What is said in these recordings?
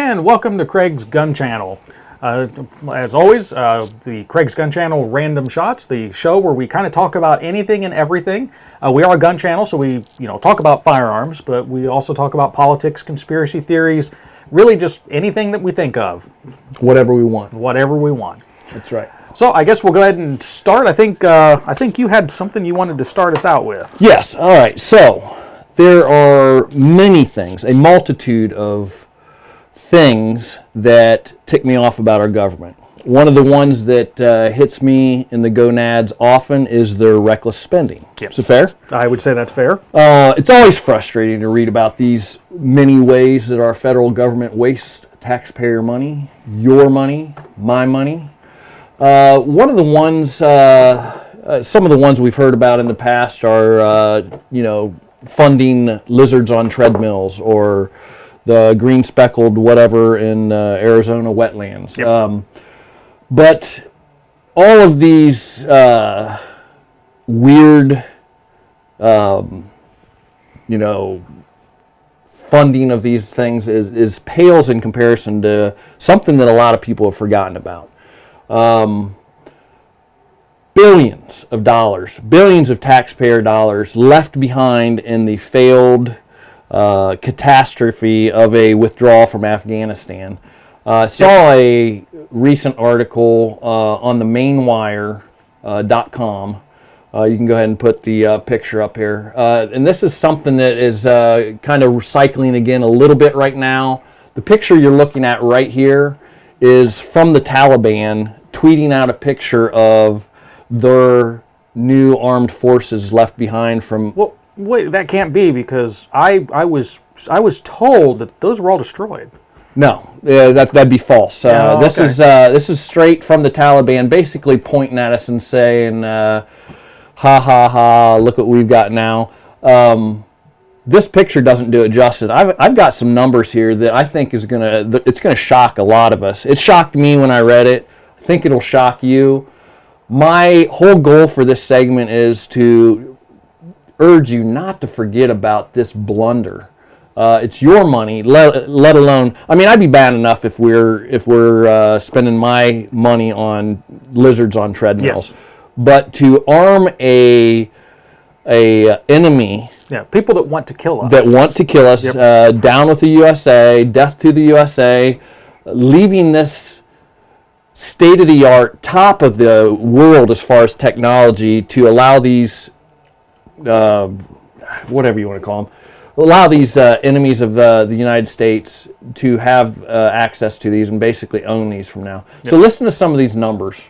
and welcome to Craig's Gun Channel. As always, the Craig's Gun Channel Random Shots, the show where we kind of talk about anything and everything. We are a gun channel, so we talk about firearms, but we also talk about politics, conspiracy theories, really just anything that we think of. Whatever we want. Whatever we want. That's right. So I guess we'll go ahead and start. I think you had something you wanted to start us out with. Yes. All right. So there are many things, a multitude of things that tick me off about our government. One of the ones that hits me in the gonads often is their reckless spending. Yep. Is it fair? I would say that's fair. It's always frustrating to read about these many ways that our federal government wastes taxpayer money, your money, my money. One of the ones, some of the ones we've heard about in the past are, funding lizards on treadmills or the green speckled whatever in Arizona wetlands. Yep. But all of these weird, funding of these things is pales in comparison to something that a lot of people have forgotten about. Billions of dollars, billions of taxpayer dollars left behind in the failed catastrophe of a withdrawal from Afghanistan. Saw a recent article on the mainwire.com. You can go ahead and put the picture up here. And this is something that is kind of recycling again a little bit right now. The picture you're looking at right here is from the Taliban tweeting out a picture of their new armed forces left behind from... Well, wait, that can't be, because I was told that those were all destroyed. No, that'd be false. Okay. This is straight from the Taliban, basically pointing at us and saying, "Ha ha ha! Look what we've got now." This picture doesn't do it justice. I've got some numbers here that I think it's gonna shock a lot of us. It shocked me when I read it. I think it'll shock you. My whole goal for this segment is to urge you not to forget about this blunder. It's your money, let alone. I mean, I'd be bad enough if we're spending my money on lizards on treadmills, yes. But to arm a enemy, people that want to kill us, yep. Down with the USA, death to the USA, leaving this state-of-the-art, top of the world as far as technology to allow these, whatever you want to call them, allow these enemies of the United States to have access to these and basically own these from now. Yep. So listen to some of these numbers.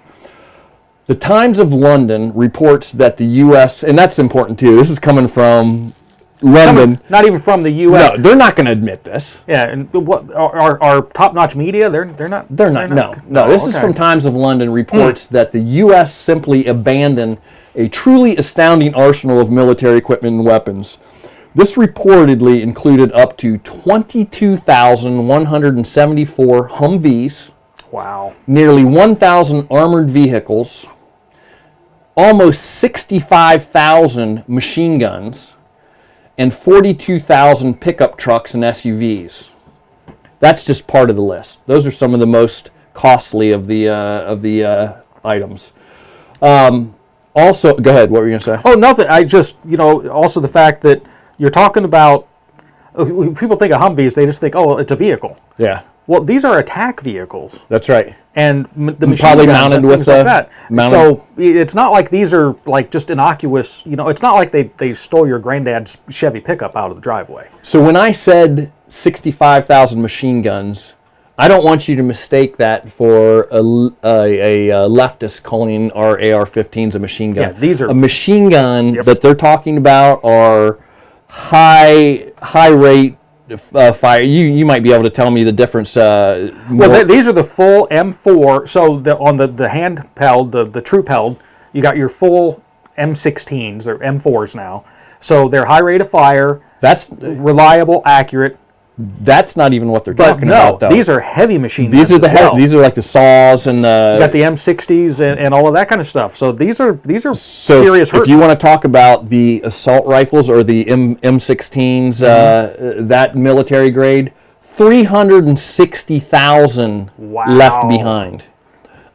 The Times of London reports that the U.S., and that's important too, this is coming from London. Not even from the U.S. No, they're not going to admit this. Yeah, and what our top-notch media? They're not. No. This is from Times of London reports that the U.S. simply abandoned a truly astounding arsenal of military equipment and weapons. This reportedly included up to 22,174 Humvees. Wow. Nearly 1,000 armored vehicles. Almost 65,000 machine guns. And 42,000 pickup trucks and SUVs. That's just part of the list. Those are some of the most costly of the items. Also, go ahead. What were you going to say? Oh, nothing. I just, also the fact that you're talking about, when people think of Humvees, they just think, oh, it's a vehicle. Yeah. Well, these are attack vehicles. That's right. And the machine probably guns mounted and with things like that. So it's not like these are like just innocuous. It's not like they stole your granddad's Chevy pickup out of the driveway. So when I said 65,000 machine guns, I don't want you to mistake that for a leftist calling our AR-15s a machine gun. Yeah, these are a machine gun. Yep. That they're talking about are high rate. Fire. You might be able to tell me the difference. Well, these are the full M4. So on the handheld, the troop held, you got your full M16s or M4s now. So they're high rate of fire. That's reliable, accurate. That's not even what they're talking about, though. These are heavy machine guns. These are like the saws and the. You got the M60s and all of that kind of stuff. So these are serious hurt. If you want to talk about the assault rifles or the M16s, that military grade, 360,000 left behind,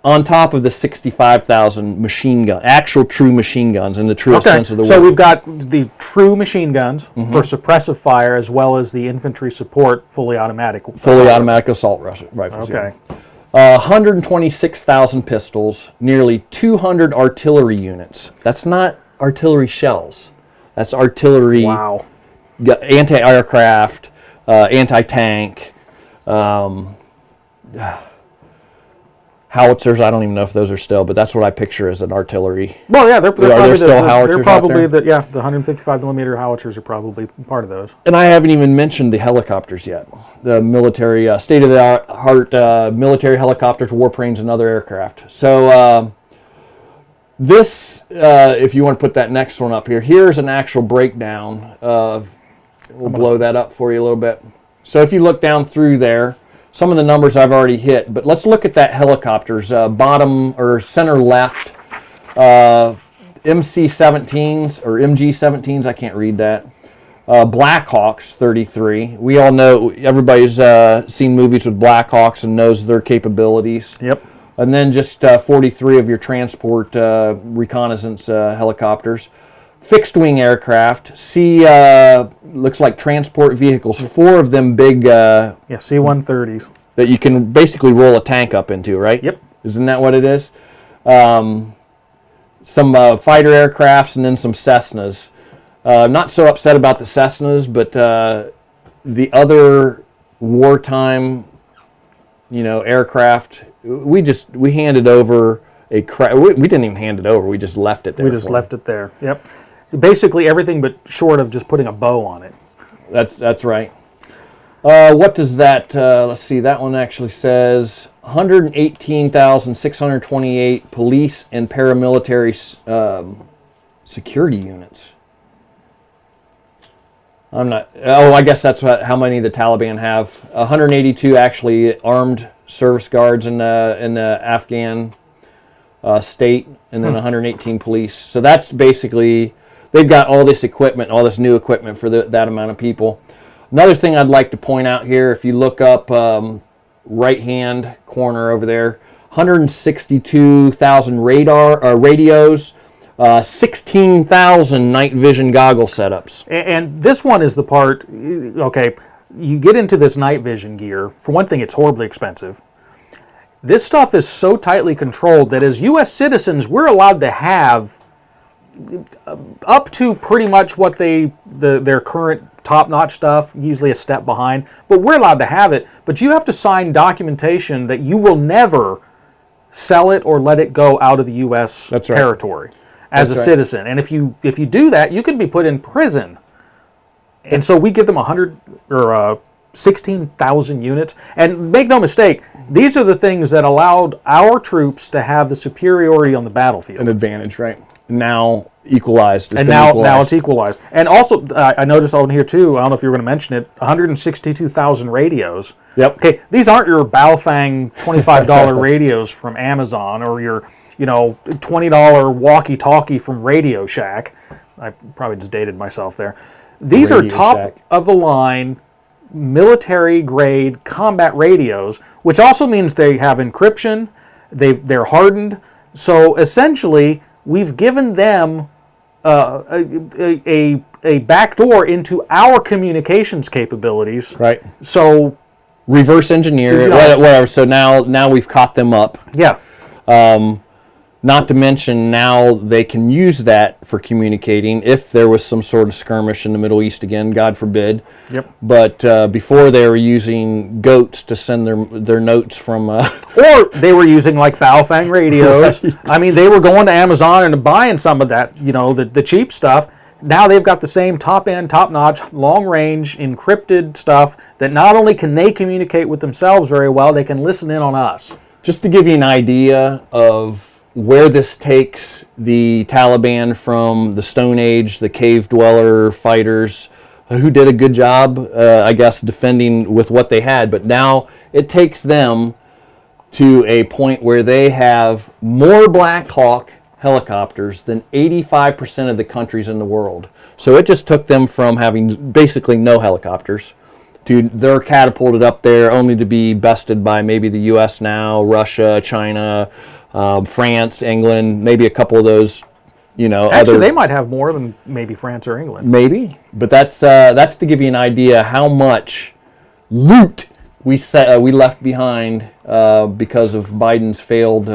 on top of the 65,000 machine gun, actual true machine guns in the truest sense of the word. So we've got the true machine guns for suppressive fire, as well as the infantry support fully automatic. Automatic assault rifles. Okay. 126,000 pistols, nearly 200 artillery units. That's not artillery shells. That's artillery. Wow. Anti-aircraft, anti-tank, howitzers. I don't even know if those are still, but that's what I picture as an artillery. Well, yeah, they're probably still howitzers they're probably out there? the 155 millimeter howitzers are probably part of those. And I haven't even mentioned the helicopters yet. The military, state-of-the-art military helicopters, warplanes, and other aircraft. So this, if you want to put that next one up here, here's an actual breakdown of. We'll blow that up for you a little bit. So if you look down through there, some of the numbers I've already hit, but let's look at that helicopters. Bottom or center left, MC-17s or MG-17s, I can't read that. Blackhawks 33. We all know, everybody's seen movies with Blackhawks and knows their capabilities. Yep. And then just 43 of your transport reconnaissance helicopters. Fixed wing aircraft, looks like transport vehicles, 4 of them big. C-130s. That you can basically roll a tank up into, right? Yep. Isn't that what it is? Some fighter aircrafts and then some Cessnas. Not so upset about the Cessnas, but the other wartime, aircraft, we handed over we didn't even hand it over. We just left it there. We just left it there. Yep. Basically everything but short of just putting a bow on it. That's right. What does that, let's see, that one actually says 118,628 police and paramilitary security units. I guess that's how many the Taliban have. 182 actually armed service guards in the Afghan state, and then 118 police. So that's basically, they've got all this equipment, all this new equipment for that amount of people. Another thing I'd like to point out here, if you look up right-hand corner over there, 162,000 radios, 16,000 night vision goggle setups. And this one is the part, okay, you get into this night vision gear. For one thing, it's horribly expensive. This stuff is so tightly controlled that as U.S. citizens, we're allowed to have up to pretty much what their current top-notch stuff, usually a step behind, but we're allowed to have it. But you have to sign documentation that you will never sell it or let it go out of the U.S. territory as a citizen. And if you do that, you can be put in prison. And so we give them 16,000 units. And make no mistake, these are the things that allowed our troops to have the superiority on the battlefield. An advantage, right? Now equalized. Now it's equalized. And also, I noticed on here too, I don't know if you were going to mention it, 162,000 radios. Yep. Okay, these aren't your Baofeng $25 radios from Amazon or your $20 walkie-talkie from Radio Shack. I probably just dated myself there. These are top-of-the-line, military-grade combat radios, which also means they have encryption, they're hardened. So essentially, we've given them a backdoor into our communications capabilities. Right. So reverse engineer, whatever. So now we've caught them up. Yeah. Not to mention now they can use that for communicating if there was some sort of skirmish in the Middle East again, God forbid. Yep. But before they were using goats to send their notes from... Or they were using like Baofeng radios. Right. I mean, they were going to Amazon and buying some of that, the cheap stuff. Now they've got the same top-end, top-notch, long-range, encrypted stuff that not only can they communicate with themselves very well, they can listen in on us. Just to give you an idea of where this takes the Taliban from the Stone Age, the cave dweller fighters, who did a good job, I guess, defending with what they had. But now it takes them to a point where they have more Black Hawk helicopters than 85% of the countries in the world. So it just took them from having basically no helicopters they're catapulted up there only to be bested by maybe the U.S. now, Russia, China, France, England, maybe a couple of those. Actually, they might have more than maybe France or England. Maybe, but that's to give you an idea how much loot we left behind because of Biden's failed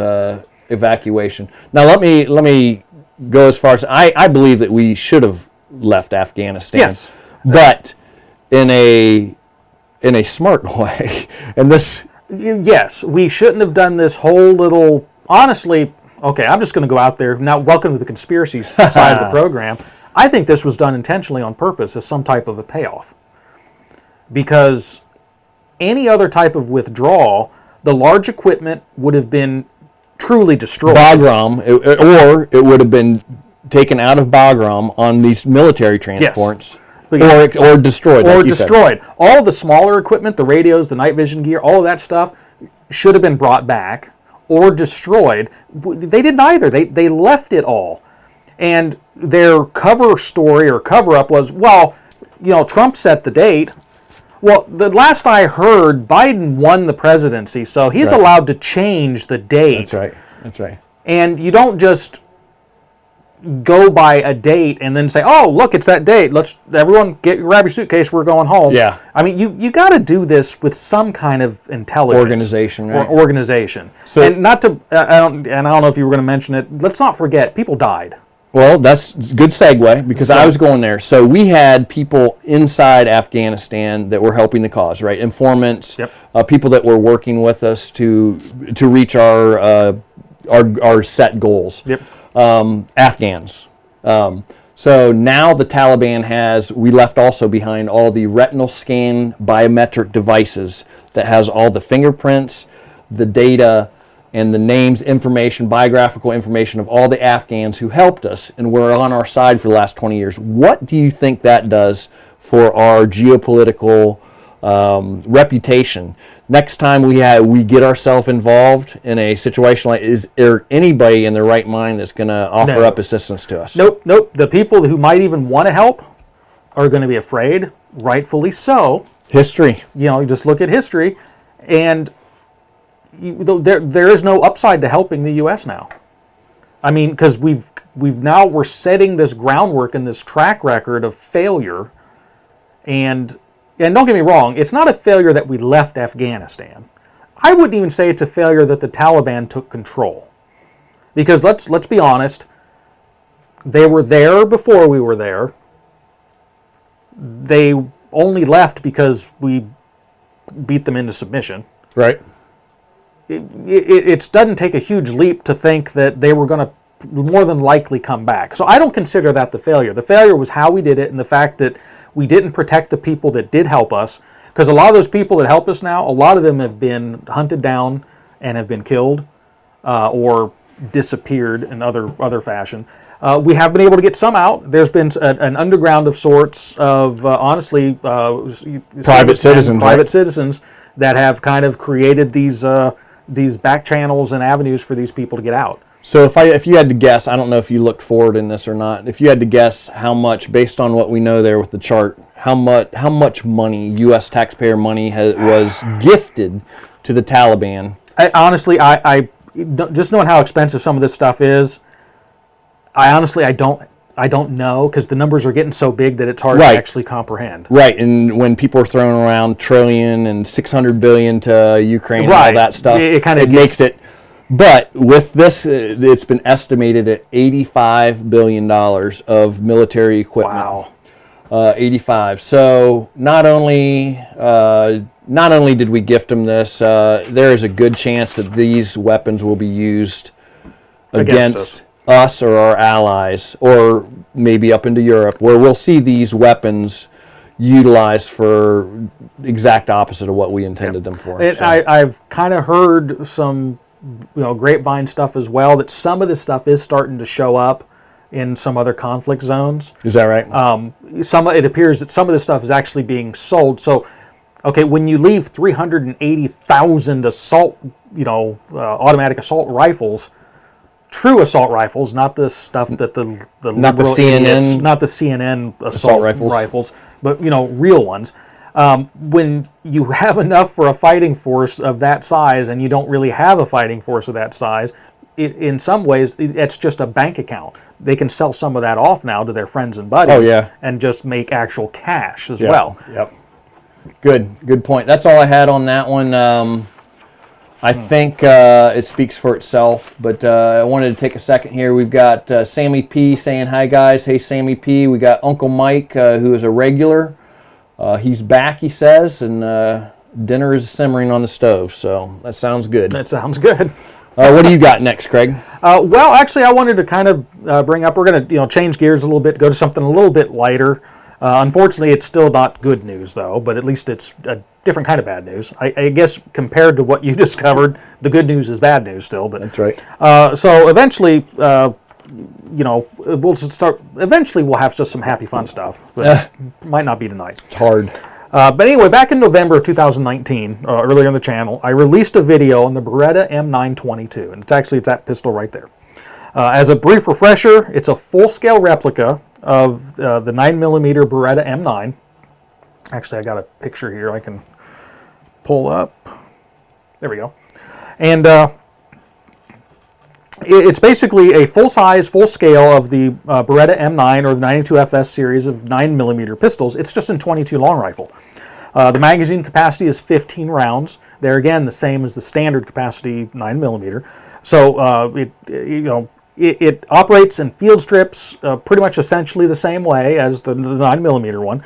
evacuation. Now, let me go as far as I believe that we should have left Afghanistan. Yes, but in a smart way. And this, yes, we shouldn't have done this whole little. Honestly. Okay, I'm just going to go out there. Now, welcome to the conspiracy side of the program. I think this was done intentionally on purpose as some type of a payoff. Because any other type of withdrawal, the large equipment would have been truly destroyed. Bagram, or it would have been taken out of Bagram on these military transports. Yes. Or destroyed. Or destroyed. All the smaller equipment, the radios, the night vision gear, all of that stuff should have been brought back or destroyed. They did neither. They left it all. And their cover story or cover-up was, well, Trump set the date. Well, the last I heard, Biden won the presidency, so he's allowed to change the date. That's right. And you don't just go by a date and then say, oh, look, it's that date. Let's everyone grab your suitcase. We're going home. Yeah. I mean, you got to do this with some kind of intelligence. Organization, right? Or organization. So, and not to, I don't know if you were going to mention it. Let's not forget, people died. Well, that's a good segue because I was going there. So we had people inside Afghanistan that were helping the cause, right? Informants, people that were working with us to reach our set goals. Yep. Afghans. So now the Taliban we left also behind all the retinal scan biometric devices that has all the fingerprints, the data, and the names, information, biographical information of all the Afghans who helped us and were on our side for the last 20 years. What do you think that does for our geopolitical reputation? Next time we get ourselves involved in a situation like, is there anybody in their right mind that's going to offer up assistance to us? Nope. The people who might even want to help are going to be afraid, rightfully so. History. Just look at history, and there is no upside to helping the U.S. now. I mean, because we're setting this groundwork and this track record of failure, and don't get me wrong, it's not a failure that we left Afghanistan. I wouldn't even say it's a failure that the Taliban took control. Because let's be honest, they were there before we were there. They only left because we beat them into submission. Right. It doesn't take a huge leap to think that they were going to more than likely come back. So I don't consider that the failure. The failure was how we did it and the fact that we didn't protect the people that did help us, because a lot of those people that help us now, a lot of them have been hunted down and have been killed or disappeared in other fashion. We have been able to get some out. There's been an underground of sorts of, honestly, private citizens that have kind of created these back channels and avenues for these people to get out. So if you had to guess, I don't know if you looked forward in this or not, if you had to guess how much, based on what we know there with the chart, how much money, U.S. taxpayer money was gifted to the Taliban? Honestly, I just knowing how expensive some of this stuff is, I don't know, because the numbers are getting so big that it's hard to actually comprehend. Right, and when people are throwing around trillion and 600 billion to Ukraine and all that stuff, it makes it. But with this, it's been estimated at $85 billion of military equipment. Wow. 85. So not only did we gift them this, there is a good chance that these weapons will be used against us or our allies, or maybe up into Europe, where we'll see these weapons utilized for exact opposite of what we intended them for. And I've kind of heard some grapevine stuff as well, that some of this stuff is starting to show up in some other conflict zones. Is that right? It appears that some of this stuff is actually being sold. So, okay, when you leave 380,000 automatic assault rifles, true assault rifles, not the stuff that the not the CNN idiots, not the CNN assault rifles, but real ones. When you have enough for a fighting force of that size and you don't really have a fighting force of that size, in some ways, it's just a bank account. They can sell some of that off now to their friends and buddies and just make actual cash as well. Yep. Good point. That's all I had on that one. I think it speaks for itself, but I wanted to take a second here. We've got Sammy P saying, hi guys. Hey Sammy P. We got Uncle Mike, who is a regular. He's back, he says, and dinner is simmering on the stove, so that sounds good. That sounds good. What do you got next, Craig? Well, actually, I wanted to kind of bring up, we're going to change gears a little bit, go to something a little bit lighter. Unfortunately, it's still not good news, though, but at least it's a different kind of bad news. I guess compared to what you discovered, the good news is bad news still. But that's right. So eventually, we'll start. Eventually, we'll have just some happy, fun stuff, but might not be tonight. It's hard. But anyway, back in November of 2019, earlier on the channel, I released a video on the Beretta M922, and it's that pistol right there. As a brief refresher, it's a full-scale replica of the 9mm Beretta M9. Actually, I got a picture here I can pull up. There we go. And it's basically a full-size, full-scale of the Beretta M9 or the 92FS series of 9mm pistols. It's just in 22 long rifle. The magazine capacity is 15 rounds. There again, the same as the standard capacity 9mm. So it operates in field strips pretty much essentially the same way as the 9mm one.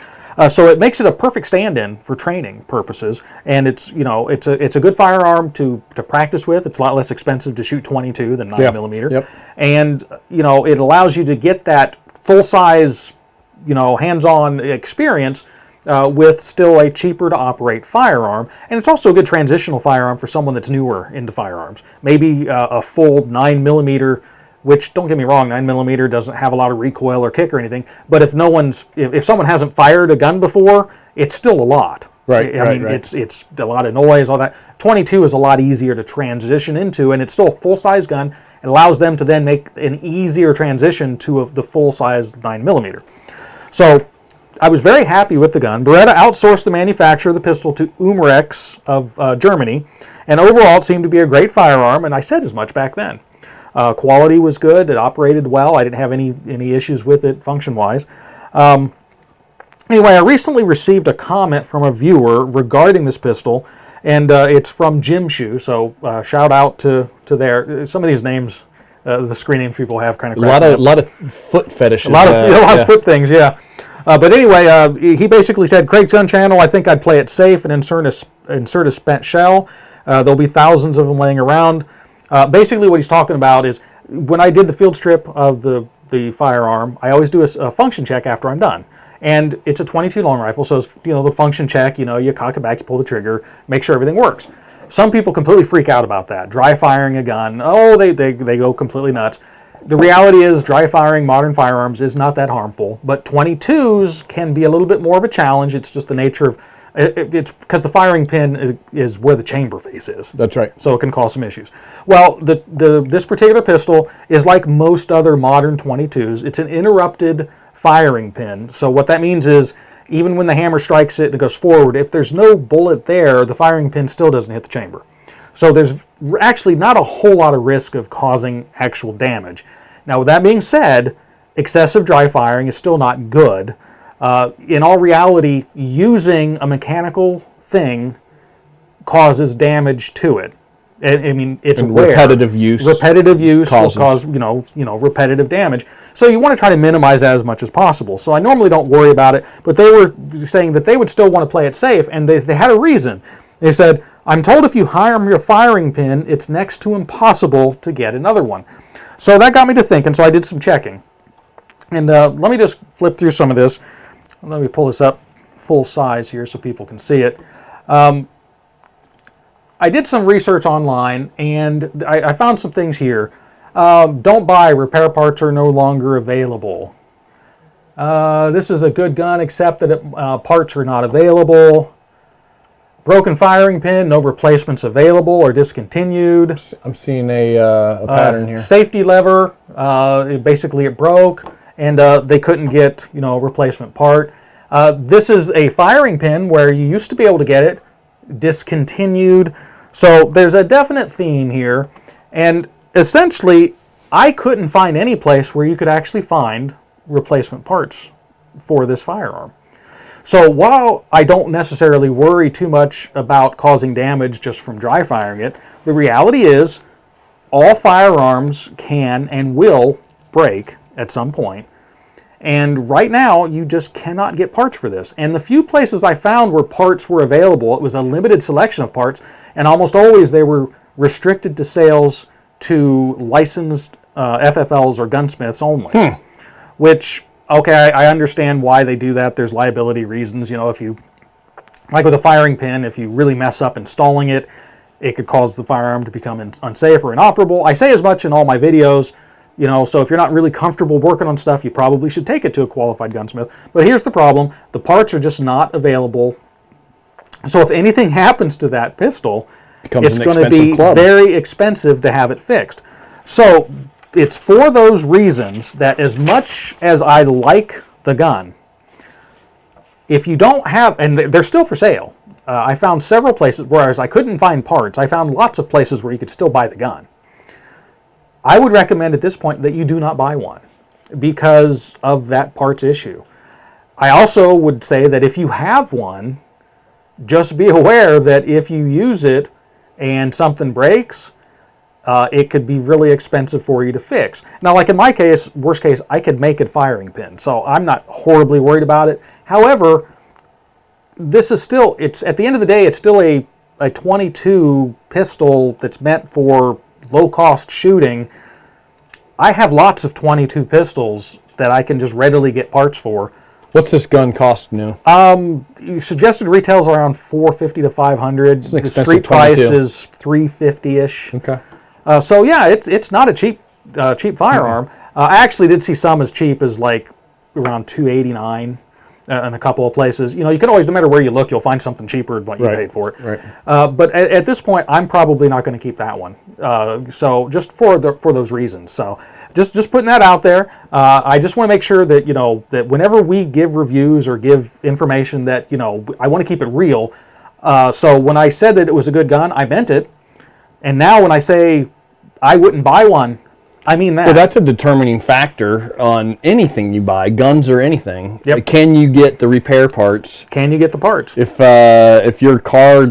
So it makes it a perfect stand-in for training purposes, and it's a good firearm to practice with. It's a lot less expensive to shoot 22 than 9mm. Yep. And it allows you to get that full-size hands-on experience with still a cheaper to operate firearm. And it's also a good transitional firearm for someone that's newer into firearms. Maybe a full 9mm, which, don't get me wrong, 9mm doesn't have a lot of recoil or kick or anything, but if someone hasn't fired a gun before, it's still a lot. Right. I mean, right. It's a lot of noise, all that. 22 is a lot easier to transition into, and it's still a full-size gun. It allows them to then make an easier transition to the full-size 9mm. So I was very happy with the gun. Beretta outsourced the manufacture of the pistol to Umarex of Germany, and overall it seemed to be a great firearm, and I said as much back then. Quality was good. It operated well. I didn't have any issues with it function-wise. Anyway, I recently received a comment from a viewer regarding this pistol, and it's from Jim Shoe. So shout out to some of these names, the screen names people have kind of a lot of foot fetishes. A lot of foot things, yeah. But anyway, he basically said, Craig's Gun Channel, I think I'd play it safe and insert a spent shell. There'll be thousands of them laying around. Basically what he's talking about is when I did the field strip of the firearm, I always do a function check after I'm done. And it's a 22 long rifle, so it's, the function check, you cock it back, you pull the trigger, make sure everything works. Some people completely freak out about that. Dry firing a gun, they go completely nuts. The reality is dry firing modern firearms is not that harmful, but 22s can be a little bit more of a challenge. It's just the nature of it's because the firing pin is where the chamber face is. That's right. So it can cause some issues. Well, this particular pistol is like most other modern 22s. It's an interrupted firing pin. So what that means is even when the hammer strikes it and it goes forward, if there's no bullet there, the firing pin still doesn't hit the chamber. So there's actually not a whole lot of risk of causing actual damage. Now, with that being said, excessive dry firing is still not good. In all reality, using a mechanical thing causes damage to it. I mean, it's rare. Repetitive use will cause repetitive damage. So you want to try to minimize that as much as possible. So I normally don't worry about it, but they were saying that they would still want to play it safe, and they had a reason. They said, I'm told if you harm your firing pin, it's next to impossible to get another one. So that got me to thinking, so I did some checking. And let me just flip through some of this. Let me pull this up full size here so people can see it. I did some research online, and I found some things here. Don't buy, repair parts are no longer available. This is a good gun, except that parts are not available. Broken firing pin, no replacements available or discontinued. I'm seeing a pattern here. Safety lever, basically it broke, and they couldn't get a replacement part. This is a firing pin where you used to be able to get it, discontinued. So there's a definite theme here. And essentially, I couldn't find any place where you could actually find replacement parts for this firearm. So while I don't necessarily worry too much about causing damage just from dry firing it, the reality is all firearms can and will break at some point. And right now, you just cannot get parts for this. And the few places I found where parts were available, it was a limited selection of parts, and almost always they were restricted to sales to licensed FFLs or gunsmiths only. Which, okay, I understand why they do that. There's liability reasons. You know, if you, like with a firing pin, if you really mess up installing it, it could cause the firearm to become unsafe or inoperable. I say as much in all my videos. You know, so if you're not really comfortable working on stuff, you probably should take it to a qualified gunsmith. But here's the problem. The parts are just not available. So if anything happens to that pistol, it's going to be very expensive to have it fixed. So it's for those reasons that as much as I like the gun, if you don't have, and they're still for sale. I found several places, whereas I couldn't find parts, I found lots of places where you could still buy the gun. I would recommend at this point that you do not buy one because of that parts issue. I also would say that if you have one, just be aware that if you use it and something breaks, it could be really expensive for you to fix. Now, like in my case, worst case, I could make a firing pin, so I'm not horribly worried about it. However, this is still, it's at the end of the day, it's still a 22 pistol that's meant for low-cost shooting. I have lots of 22 pistols that I can just readily get parts for. What's this gun cost new? Suggested retails around $450 to $500. The street price is $350-ish. Okay. So yeah, it's not a cheap firearm. I actually did see some as cheap as like around $289 in a couple of places. You know, you can always, no matter where you look, you'll find something cheaper than what you paid for it. Right. But at this point, I'm probably not going to keep that one. So just for those reasons. So just putting that out there. I just want to make sure that, you know, that whenever we give reviews or give information that, you know, I want to keep it real. So when I said that it was a good gun, I meant it. And now when I say I wouldn't buy one, I mean that. Well, that's a determining factor on anything you buy, guns or anything. Yep. Can you get the repair parts? Can you get the parts? If your car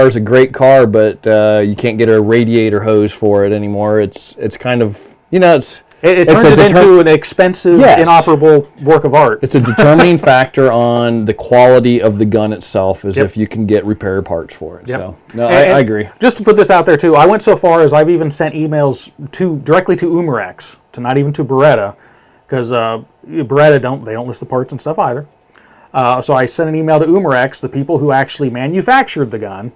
is a great car, but you can't get a radiator hose for it anymore, it's kind of, you know, it turns it into an expensive, inoperable work of art. It's a determining factor on the quality of the gun itself, is if you can get repair parts for it. Yep. So, no, I agree. Just to put this out there too, I went so far as I've even sent emails directly to Umarex, to not even to Beretta, because Beretta don't list the parts and stuff either. So I sent an email to Umarex, the people who actually manufactured the gun,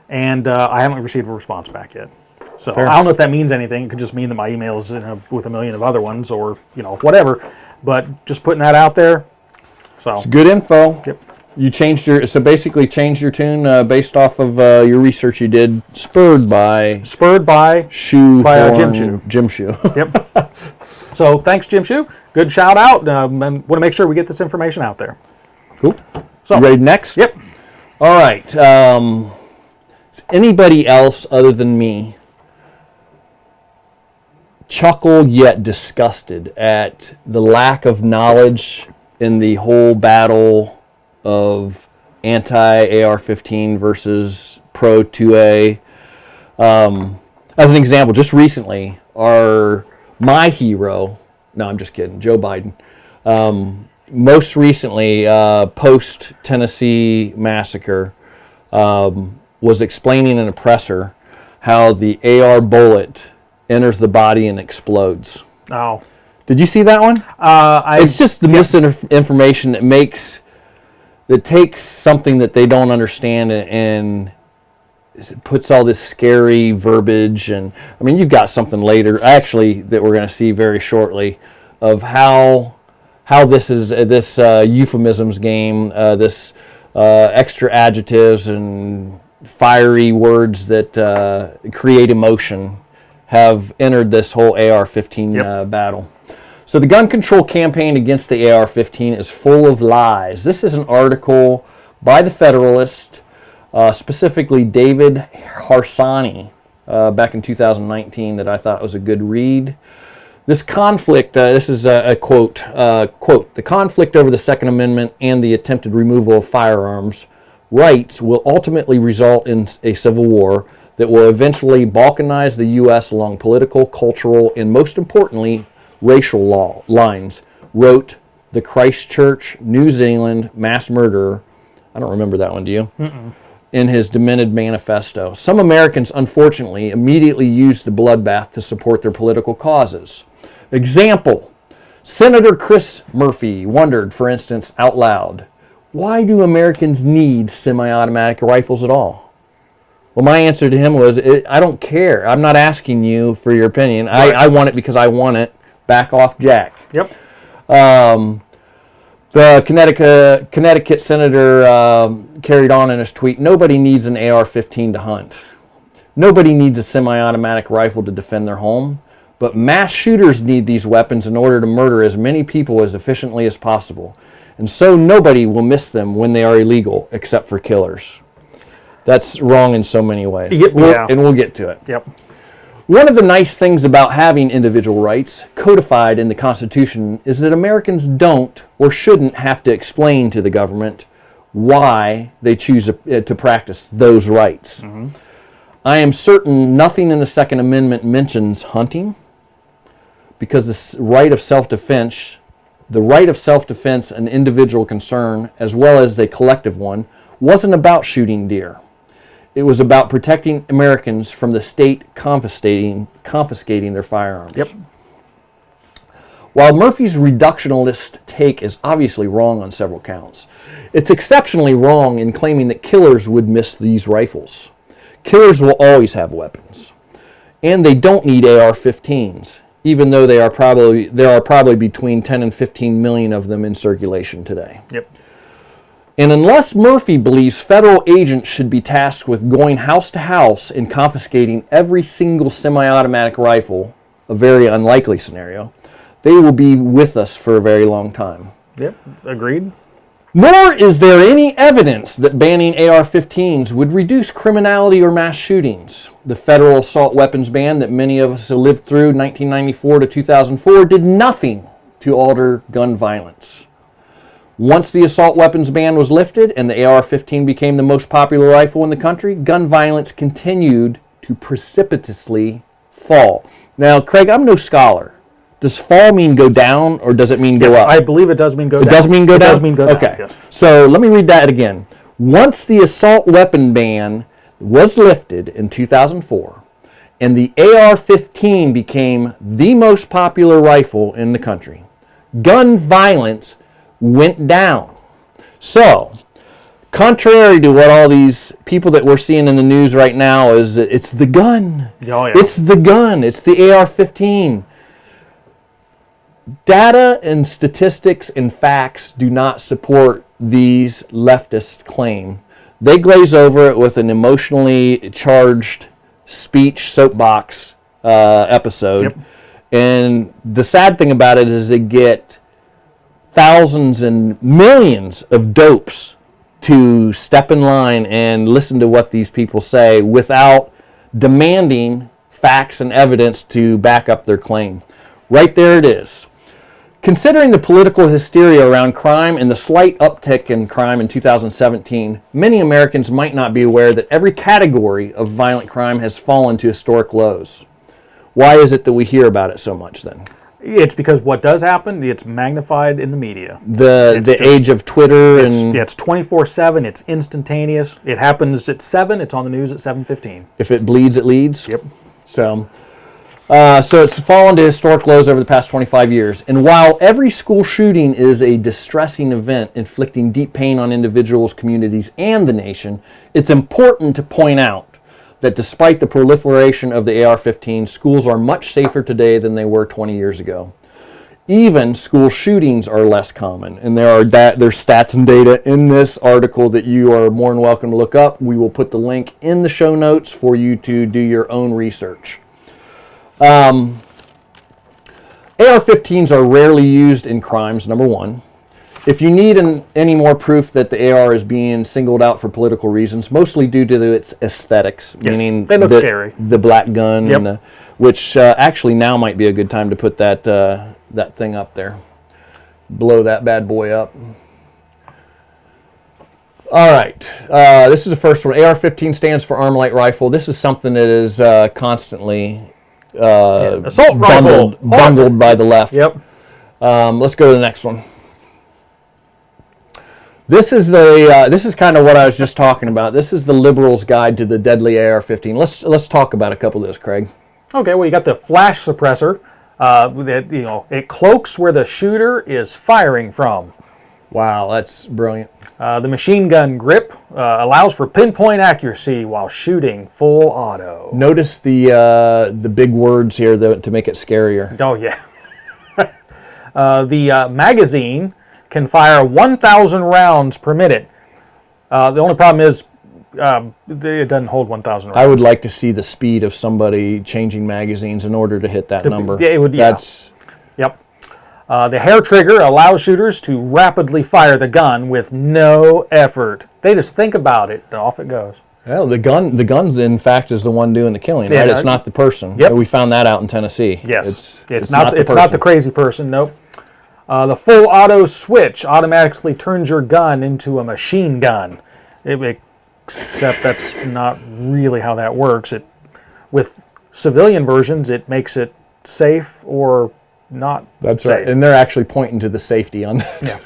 and I haven't received a response back yet. So I don't know if that means anything. It could just mean that my email is with a million of other ones, or, you know, whatever. But just putting that out there. So it's good info. Yep. You basically changed your tune based off of your research you did, spurred by Jim Shoe. Yep. So thanks, Jim Shoe. Good shout out. And want to make sure we get this information out there. Cool. So you ready next? Yep. All right. Is anybody else other than me chuckle yet disgusted at the lack of knowledge in the whole battle of anti-AR-15 versus Pro 2A? As an example, just recently, my hero, no, I'm just kidding, Joe Biden, most recently, post-Tennessee massacre, was explaining in a presser how the AR bullet enters the body and explodes. Oh. Did you see that one? It's just the misinformation that takes something that they don't understand and puts all this scary verbiage. And I mean, you've got something later, actually, that we're going to see very shortly, of how this is this euphemisms game, this extra adjectives and fiery words that create emotion have entered this whole AR-15 battle. So the gun control campaign against the AR-15 is full of lies. This is an article by the Federalist, specifically David Harsanyi, back in 2019, that I thought was a good read. This conflict, this is a quote, the conflict over the Second Amendment and the attempted removal of firearms rights will ultimately result in a civil war that will eventually balkanize the U.S. along political, cultural, and most importantly, racial lines, wrote the Christchurch, New Zealand mass murderer. I don't remember that one, do you? Mm-mm. In his demented manifesto. Some Americans, unfortunately, immediately used the bloodbath to support their political causes. Example, Senator Chris Murphy wondered, for instance, out loud, why do Americans need semi-automatic rifles at all? Well, my answer to him was, I don't care. I'm not asking you for your opinion. Right. I want it because I want it. Back off, Jack. Yep. The Connecticut senator carried on in his tweet, nobody needs an AR-15 to hunt. Nobody needs a semi-automatic rifle to defend their home. But mass shooters need these weapons in order to murder as many people as efficiently as possible. And so nobody will miss them when they are illegal, except for killers. That's wrong in so many ways. Yeah. And we'll get to it. Yep. One of the nice things about having individual rights codified in the Constitution is that Americans don't or shouldn't have to explain to the government why they choose to practice those rights. Mm-hmm. I am certain nothing in the Second Amendment mentions hunting, because the right of self-defense, an individual concern, as well as a collective one, wasn't about shooting deer. It was about protecting Americans from the state confiscating their firearms. Yep. While Murphy's reductionist take is obviously wrong on several counts, it's exceptionally wrong in claiming that killers would miss these rifles. Killers will always have weapons, and they don't need AR-15s, even though there are probably between 10 and 15 million of them in circulation today. Yep. And unless Murphy believes federal agents should be tasked with going house to house and confiscating every single semi-automatic rifle, a very unlikely scenario, they will be with us for a very long time. Yep, agreed. Nor is there any evidence that banning AR-15s would reduce criminality or mass shootings. The federal assault weapons ban that many of us have lived through 1994 to 2004 did nothing to alter gun violence. Once the assault weapons ban was lifted and the AR-15 became the most popular rifle in the country, gun violence continued to precipitously fall. Now, Craig, I'm no scholar. Does fall mean go down, or does it mean go up? I believe it does mean go down. It does mean go down? It does mean go down, okay. Yes. So let me read that again. Once the assault weapon ban was lifted in 2004, and the AR-15 became the most popular rifle in the country, gun violence went down. So, contrary to what all these people that we're seeing in the news right now is, it's the gun. Oh, yeah. It's the gun. It's the AR-15. Data and statistics and facts do not support these leftist claims. They glaze over it with an emotionally charged speech soapbox episode. Yep. And the sad thing about it is they get thousands and millions of dopes to step in line and listen to what these people say without demanding facts and evidence to back up their claim. Right there it is. Considering the political hysteria around crime and the slight uptick in crime in 2017, many Americans might not be aware that every category of violent crime has fallen to historic lows. Why is it that we hear about it so much then? It's because what does happen, it's magnified in the media. The age of Twitter and... It's 24/7, it's instantaneous. It happens at 7, it's on the news at 7:15. If it bleeds, it leads? Yep. So it's fallen to historic lows over the past 25 years. And while every school shooting is a distressing event inflicting deep pain on individuals, communities, and the nation, it's important to point out that despite the proliferation of the AR-15, schools are much safer today than they were 20 years ago. Even school shootings are less common, and there's stats and data in this article that you are more than welcome to look up. We will put the link in the show notes for you to do your own research. AR-15s are rarely used in crimes, number one. If you need any more proof that the AR is being singled out for political reasons, mostly due to its aesthetics, meaning they look scary. The black gun, and which actually now might be a good time to put that that thing up there. Blow that bad boy up. All right, this is the first one. AR-15 stands for Arm Light Rifle. This is something that is constantly assault rifle bungled by the left. Yep. Let's go to the next one. This is this is kind of what I was just talking about. This is the liberal's guide to the deadly AR-15. Let's talk about a couple of this, Craig. Okay, well, you got the flash suppressor. That it cloaks where the shooter is firing from. Wow, that's brilliant. The machine gun grip allows for pinpoint accuracy while shooting full auto. Notice the big words here to make it scarier. Oh yeah. The magazine can fire 1,000 rounds per minute. The only problem is it doesn't hold 1,000 rounds. I would like to see the speed of somebody changing magazines in order to hit that number. Yeah, it would. That's yep. The hair trigger allows shooters to rapidly fire the gun with no effort. They just think about it, and off it goes. Well, the gun, in fact, is the one doing the killing, Yeah, right? It's not the person. Yep. We found that out in Tennessee. Yes, it's not the crazy person. Nope. The full auto switch automatically turns your gun into a machine gun. Except that's not really how that works. With civilian versions, it makes it safe or not That's safe. right. And they're actually pointing to the safety on that. Yeah.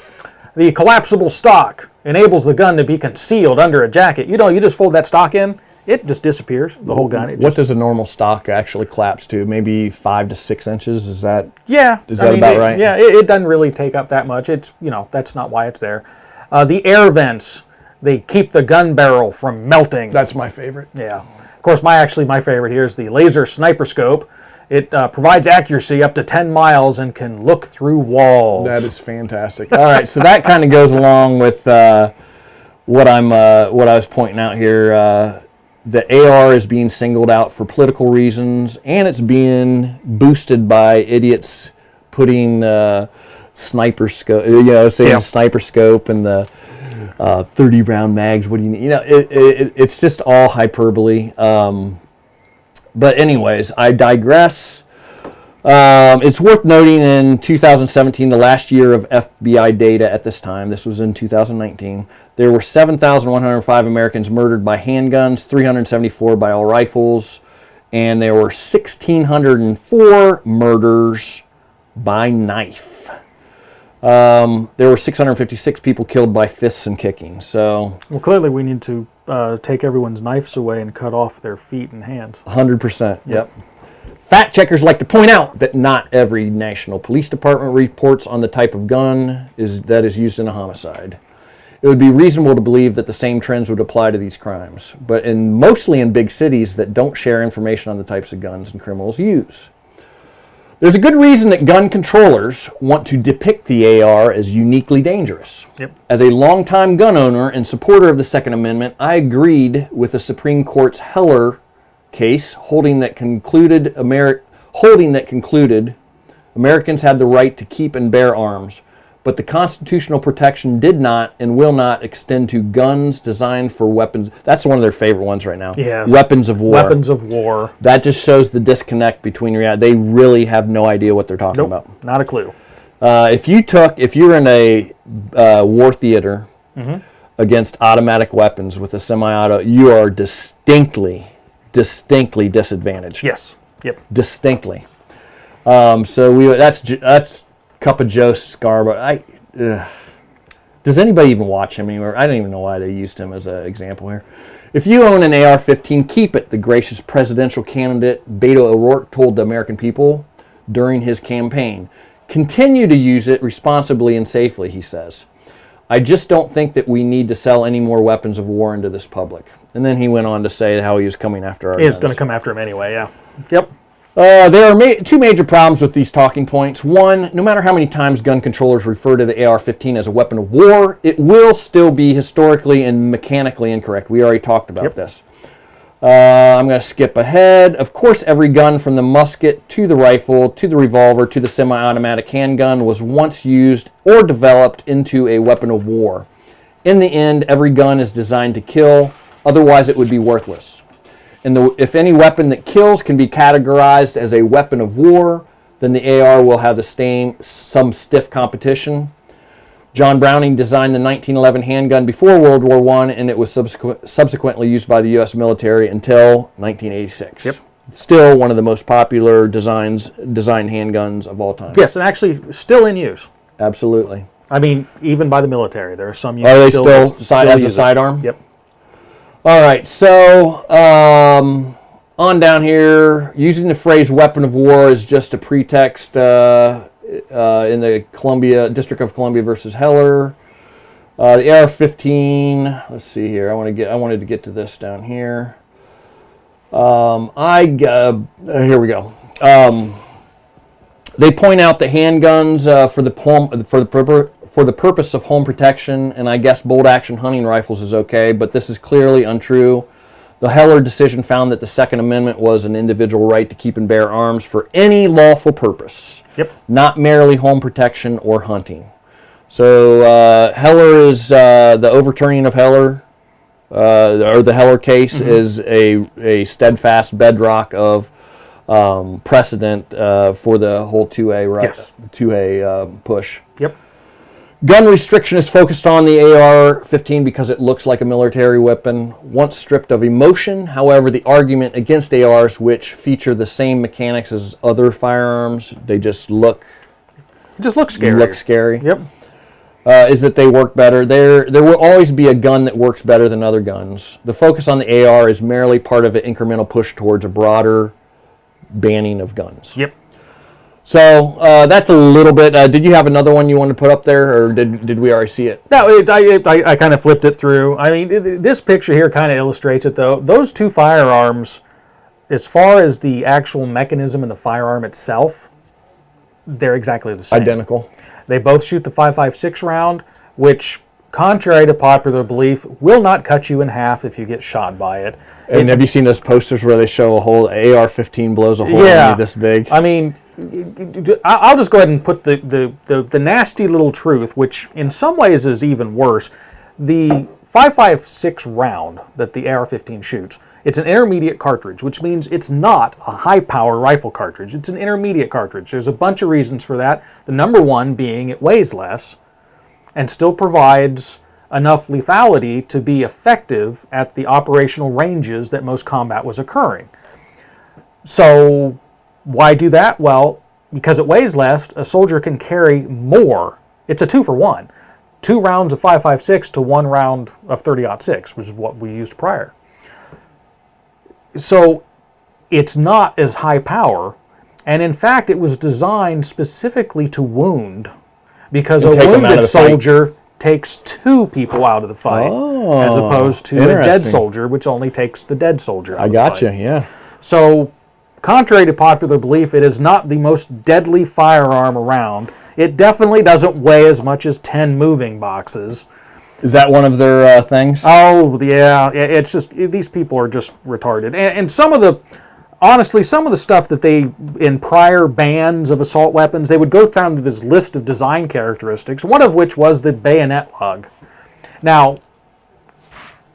The collapsible stock enables the gun to be concealed under a jacket. You just fold that stock in, it just disappears, the whole gun. What does a normal stock actually collapse to? Maybe 5 to 6 inches? Is that about right? Yeah, it doesn't really take up that much. It's that's not why it's there. The air vents, they keep the gun barrel from melting. That's my favorite. Yeah. Of course, my favorite here is the laser sniper scope. It provides accuracy up to 10 miles and can look through walls. That is fantastic. All right, so that kind of goes along with what I was pointing out here. The AR is being singled out for political reasons, and it's being boosted by idiots putting sniper scope, sniper scope and the 30 round mags. What do you need? It's just all hyperbole. But anyways, I digress. It's worth noting in 2017, the last year of FBI data at this time, this was in 2019, there were 7,105 Americans murdered by handguns, 374 by all rifles, and there were 1,604 murders by knife. There were 656 people killed by fists and kicking. So, well, clearly we need to take everyone's knives away and cut off their feet and hands. 100%. Yep. Fact checkers like to point out that not every national police department reports on the type of gun that is used in a homicide. It would be reasonable to believe that the same trends would apply to these crimes, but mostly in big cities that don't share information on the types of guns and criminals use. There's a good reason that gun controllers want to depict the AR as uniquely dangerous. Yep. As a longtime gun owner and supporter of the Second Amendment, I agreed with the Supreme Court's Heller case holding that concluded Americans had the right to keep and bear arms, but the constitutional protection did not and will not extend to guns designed for weapons. That's one of their favorite ones right now. Yes. Weapons of war. Weapons of war. That just shows the disconnect between reality. They really have no idea what they're talking about. Not a clue. If you're in a war theater against automatic weapons with a semi-auto, you are distinctly disadvantaged. Yes. Yep. Distinctly. So that's Cup of Joe Scarborough. Does anybody even watch him anymore? I don't even know why they used him as an example here. If you own an AR-15, keep it, the gracious presidential candidate Beto O'Rourke told the American people during his campaign. Continue to use it responsibly and safely, he says. I just don't think that we need to sell any more weapons of war into this public. And then he went on to say how he was coming after our guns. He's going to come after him anyway, yeah. Yep. There are two major problems with these talking points. One, no matter how many times gun controllers refer to the AR-15 as a weapon of war, it will still be historically and mechanically incorrect. We already talked about this. I'm going to skip ahead. Of course, every gun from the musket to the rifle to the revolver to the semi-automatic handgun was once used or developed into a weapon of war. In the end, every gun is designed to kill, otherwise it would be worthless. And if any weapon that kills can be categorized as a weapon of war, then the AR will have some stiff competition. John Browning designed the 1911 handgun before World War I, and it was subsequently used by the U.S. military until 1986. Yep. Still one of the most popular designed handguns of all time. Yes, and actually still in use. Absolutely. I mean, even by the military, there are some. Are they still as a sidearm? Yep. All right, so on down here, using the phrase "weapon of war" is just a pretext in the District of Columbia versus Heller. The AR-15. Let's see here. I wanted to get to this down here. Here we go. They point out that handguns for the purpose of home protection, and I guess bolt-action hunting rifles is okay, but this is clearly untrue. The Heller decision found that the Second Amendment was an individual right to keep and bear arms for any lawful purpose, not merely home protection or hunting. So Heller is the overturning of Heller, or the Heller case is a steadfast bedrock of precedent for the whole 2A push. Yep. Gun restriction is focused on the AR-15 because it looks like a military weapon. Once stripped of emotion, however, the argument against ARs, which feature the same mechanics as other firearms, they just look scary. Yep. Is that they work better. There will always be a gun that works better than other guns. The focus on the AR is merely part of an incremental push towards a broader banning of guns. Yep. So that's a little bit. Did you have another one you wanted to put up there, or did we already see it? No, I kind of flipped it through. I mean, this picture here kind of illustrates it, though. Those two firearms, as far as the actual mechanism and the firearm itself, they're exactly the same. Identical. They both shoot the 5.56 round, which, contrary to popular belief, will not cut you in half if you get shot by it. And have you seen those posters where they show a whole AR-15 blows a hole in you this big? I mean, I'll just go ahead and put the nasty little truth, which in some ways is even worse. The 5.56 round that the AR-15 shoots, it's an intermediate cartridge, which means it's not a high-power rifle cartridge. It's an intermediate cartridge. There's a bunch of reasons for that. The number one being it weighs less and still provides enough lethality to be effective at the operational ranges that most combat was occurring. So why do that? Well, because it weighs less, a soldier can carry more. It's a 2-for-1. 2 rounds of 5.56 to 1 round of 30-06, which is what we used prior. So it's not as high power, and in fact it was designed specifically to wound, because a wounded soldier takes 2 people out of the fight, as opposed to a dead soldier, which only takes the dead soldier out of the fight. I gotcha, yeah. So, contrary to popular belief, it is not the most deadly firearm around. It definitely doesn't weigh as much as 10 moving boxes. Is that one of their things? Oh, yeah. It's just, these people are just retarded. And some of the, honestly, some of the stuff that they, in prior bans of assault weapons, they would go down to this list of design characteristics, one of which was the bayonet lug. Now,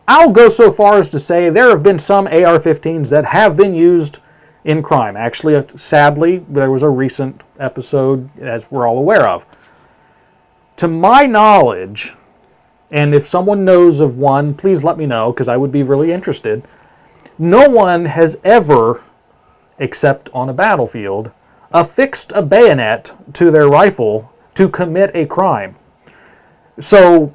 I'll go so far as to say there have been some AR-15s that have been used in crime. Actually, sadly, there was a recent episode, as we're all aware of. To my knowledge, and if someone knows of one, please let me know, because I would be really interested. No one has ever, except on a battlefield, affixed a bayonet to their rifle to commit a crime. So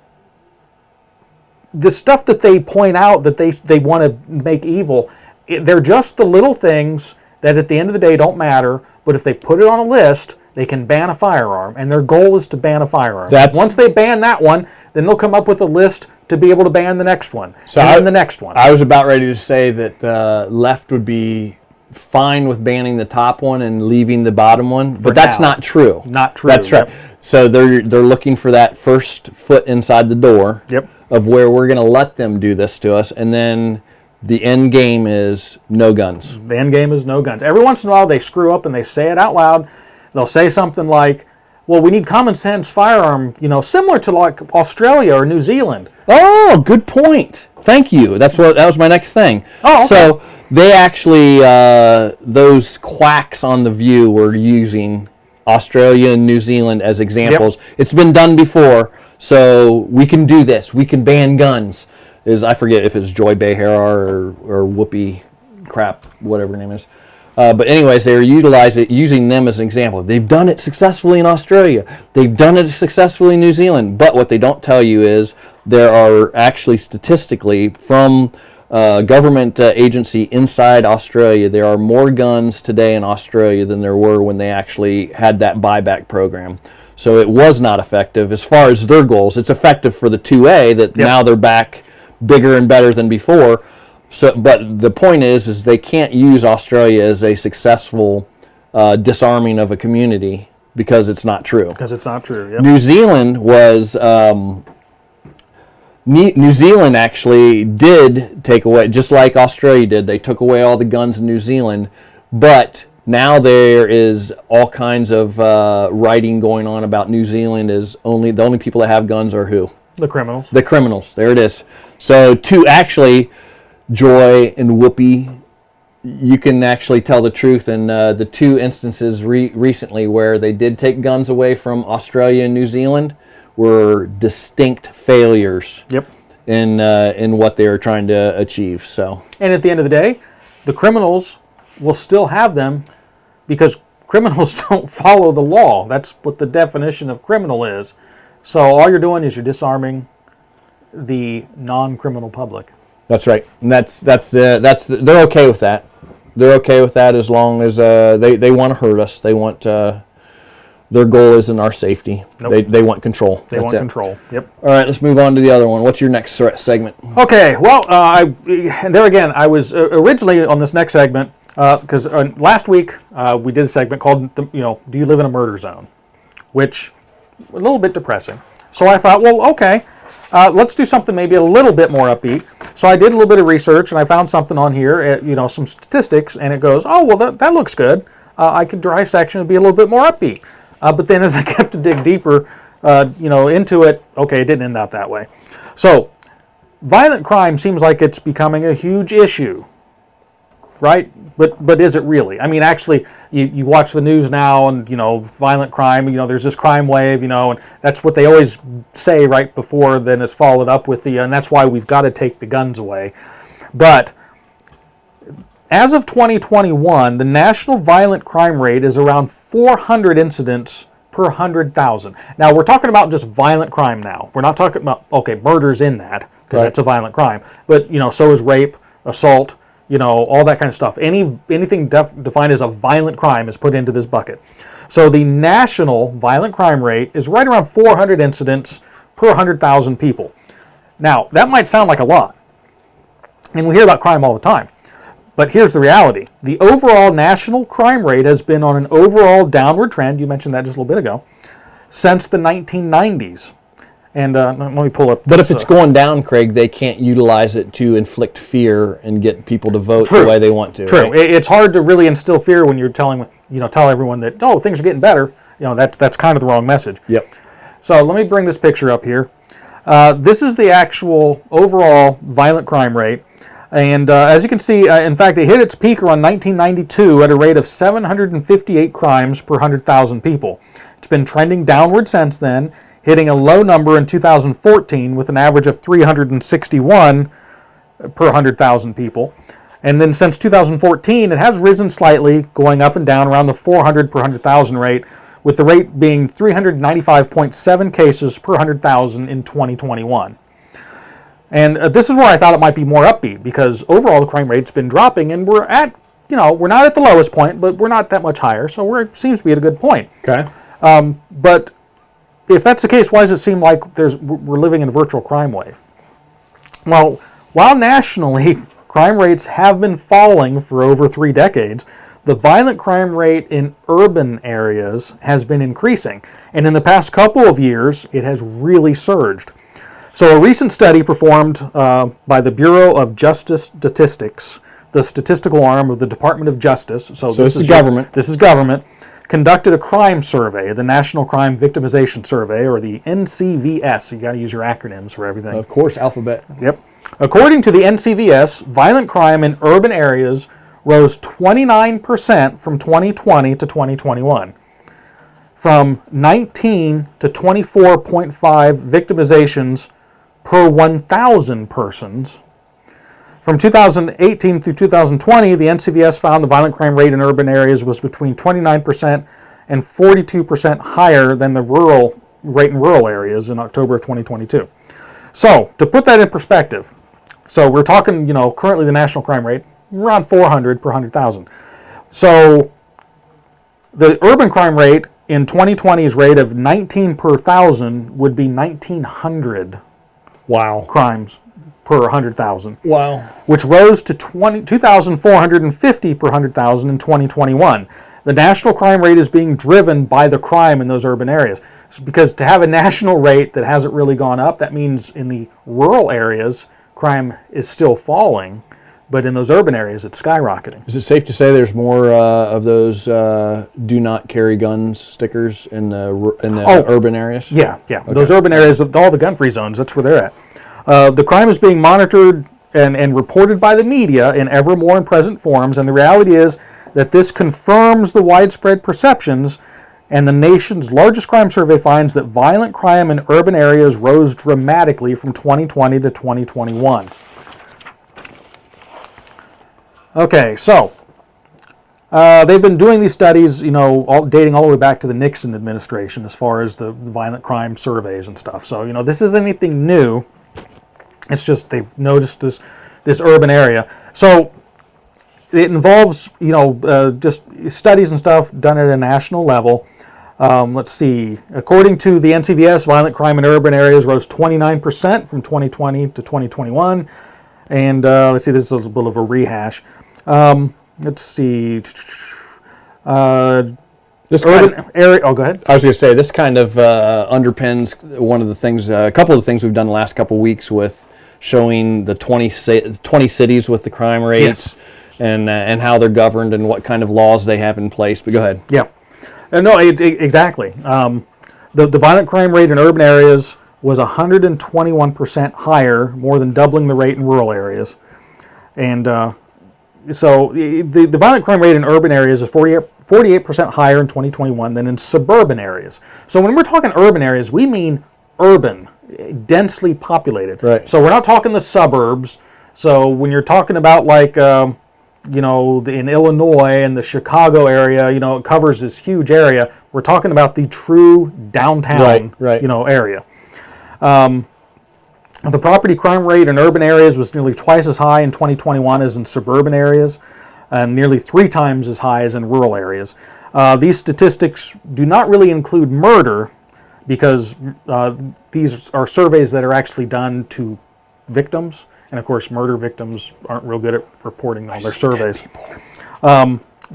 the stuff that they point out that they want to make evil, they're just the little things that at the end of the day don't matter, but if they put it on a list, they can ban a firearm, and their goal is to ban a firearm. Once they ban that one, then they'll come up with a list to be able to ban the next one, and then the next one. I was about ready to say that left would be fine with banning the top one and leaving the bottom one, but that's not true. Not true. That's right. So they're looking for that first foot inside the door of where we're going to let them do this to us, and then the end game is no guns. The end game is no guns. Every once in a while they screw up and they say it out loud. They'll say something like, well, we need common sense firearm, similar to like Australia or New Zealand. Oh, good point. Thank you. That was my next thing. Oh, okay. So they actually, those quacks on The View were using Australia and New Zealand as examples. Yep. It's been done before, so we can do this. We can ban guns. I forget if it's Joy Behar or Whoopi crap, whatever her name is. But anyways, they're using them as an example. They've done it successfully in Australia. They've done it successfully in New Zealand. But what they don't tell you is there are actually statistically from government agency inside Australia, there are more guns today in Australia than there were when they actually had that buyback program. So it was not effective as far as their goals. It's effective for the 2A that now they're back bigger and better than before. So, but the point is they can't use Australia as a successful disarming of a community because it's not true. Because it's not true. Yep. New Zealand was. New Zealand actually did take away, just like Australia did. They took away all the guns in New Zealand, but now there is all kinds of writing going on about New Zealand. Is the only people that have guns are who? The criminals. The criminals. There it is. So actually, Joy and Whoopi, you can actually tell the truth in the two instances recently where they did take guns away from Australia and New Zealand were distinct failures. Yep. In what they were trying to achieve. So. And at the end of the day, the criminals will still have them because criminals don't follow the law. That's what the definition of criminal is. So all you're doing is you're disarming the non-criminal public. That's right. And that's they're okay with that. They're okay with that as long as they want to hurt us. They want their goal isn't our safety. Nope. They want control. They want control. Yep. All right, let's move on to the other one. What's your next segment? Okay. Well, there again, I was originally on this next segment because last week we did a segment called "Do you live in a murder zone?" which was a little bit depressing. So I thought, well, okay, let's do something maybe a little bit more upbeat. So I did a little bit of research and I found something on here, some statistics, and it goes, oh, well, that looks good. I could dry section and be a little bit more upbeat. But then as I kept to dig deeper, into it, okay, it didn't end out that way. So violent crime seems like it's becoming a huge issue, right? But is it really? I mean, actually, you watch the news now and, violent crime, there's this crime wave, and that's what they always say right before then is followed up with and that's why we've got to take the guns away. But as of 2021, the national violent crime rate is around 400 incidents per 100,000. Now, we're talking about just violent crime now. We're not talking about, murder's in that, because that's a violent crime. But, so is rape, assault, all that kind of stuff. Anything defined as a violent crime is put into this bucket. So the national violent crime rate is right around 400 incidents per 100,000 people. Now, that might sound like a lot. And we hear about crime all the time. But here's the reality. The overall national crime rate has been on an overall downward trend, you mentioned that just a little bit ago, since the 1990s. And let me pull up. But if it's going down, Craig, they can't utilize it to inflict fear and get people to vote the way they want to. True. Right? It's hard to really instill fear when you're tell everyone that, things are getting better. That's kind of the wrong message. Yep. So let me bring this picture up here. This is the actual overall violent crime rate. And as you can see, in fact, it hit its peak around 1992 at a rate of 758 crimes per 100,000 people. It's been trending downward since then, hitting a low number in 2014 with an average of 361 per 100,000 people. And then since 2014, it has risen slightly, going up and down around the 400 per 100,000 rate, with the rate being 395.7 cases per 100,000 in 2021. And this is where I thought it might be more upbeat, because overall the crime rate's been dropping, and we're at, we're not at the lowest point, but we're not that much higher, so it seems to be at a good point. Okay. But if that's the case, why does it seem like we're living in a virtual crime wave? Well, while nationally crime rates have been falling for over 3 decades, the violent crime rate in urban areas has been increasing, and in the past couple of years, it has really surged. So a recent study performed by the Bureau of Justice Statistics, the statistical arm of the Department of Justice. So this is government. This is government. Conducted a crime survey, the National Crime Victimization Survey, or the NCVS. You got to use your acronyms for everything. Of course, alphabet. Yep. According to the NCVS, violent crime in urban areas rose 29% from 2020 to 2021. From 19 to 24.5 victimizations per 1,000 persons. From 2018 through 2020, the NCVS found the violent crime rate in urban areas was between 29% and 42% higher than the rate in rural areas in October of 2022. So, to put that in perspective, so we're talking, currently the national crime rate, around 400 per 100,000. So, the urban crime rate in 2020's rate of 19 per 1,000 would be 1,900 crimes per 100,000. Wow. Which rose to 2,450 per 100,000 in 2021. The national crime rate is being driven by the crime in those urban areas. Because to have a national rate that hasn't really gone up, that means in the rural areas, crime is still falling. But in those urban areas, it's skyrocketing. Is it safe to say there's more of those "do not carry guns" stickers in the urban areas? Yeah. Okay. Those urban areas, all the gun-free zones, that's where they're at. The crime is being monitored and reported by the media in ever more and present forms, and the reality is that this confirms the widespread perceptions, and the nation's largest crime survey finds that violent crime in urban areas rose dramatically from 2020 to 2021. Okay, so they've been doing these studies, dating all the way back to the Nixon administration as far as the violent crime surveys and stuff. So, this isn't anything new. It's just they've noticed this urban area. So it involves, just studies and stuff done at a national level. Let's see. According to the NCVS, violent crime in urban areas rose 29% from 2020 to 2021. And let's see, this is a bit of a rehash. Let's see. This urban area. Oh, go ahead. I was going to say this kind of underpins one of the things, a couple of the things we've done the last couple of weeks with showing the 20 cities with the crime rates, yes, and how they're governed and what kind of laws they have in place. But go ahead. Yeah. No, exactly. The violent crime rate in urban areas was 121% higher, more than doubling the rate in rural areas. And so the violent crime rate in urban areas is 48% higher in 2021 than in suburban areas. So when we're talking urban areas, we mean urban, densely populated. Right. So we're not talking the suburbs. So when you're talking about like, in Illinois and the Chicago area, it covers this huge area. We're talking about the true downtown, area. The property crime rate in urban areas was nearly twice as high in 2021 as in suburban areas, and nearly 3 times as high as in rural areas. These statistics do not really include murder, because these are surveys that are actually done to victims, and of course murder victims aren't real good at reporting on their surveys.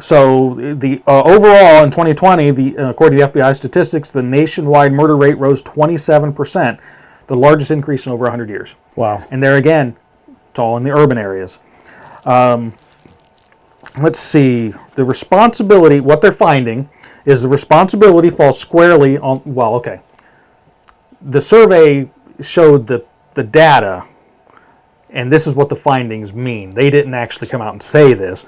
So the overall in 2020, according to the FBI statistics, the nationwide murder rate rose 27%, the largest increase in over 100 years. Wow. And there again, it's all in the urban areas. Let's see, the responsibility, what they're finding is the responsibility falls squarely on, the survey showed the data, and this is what the findings mean. They didn't actually come out and say this.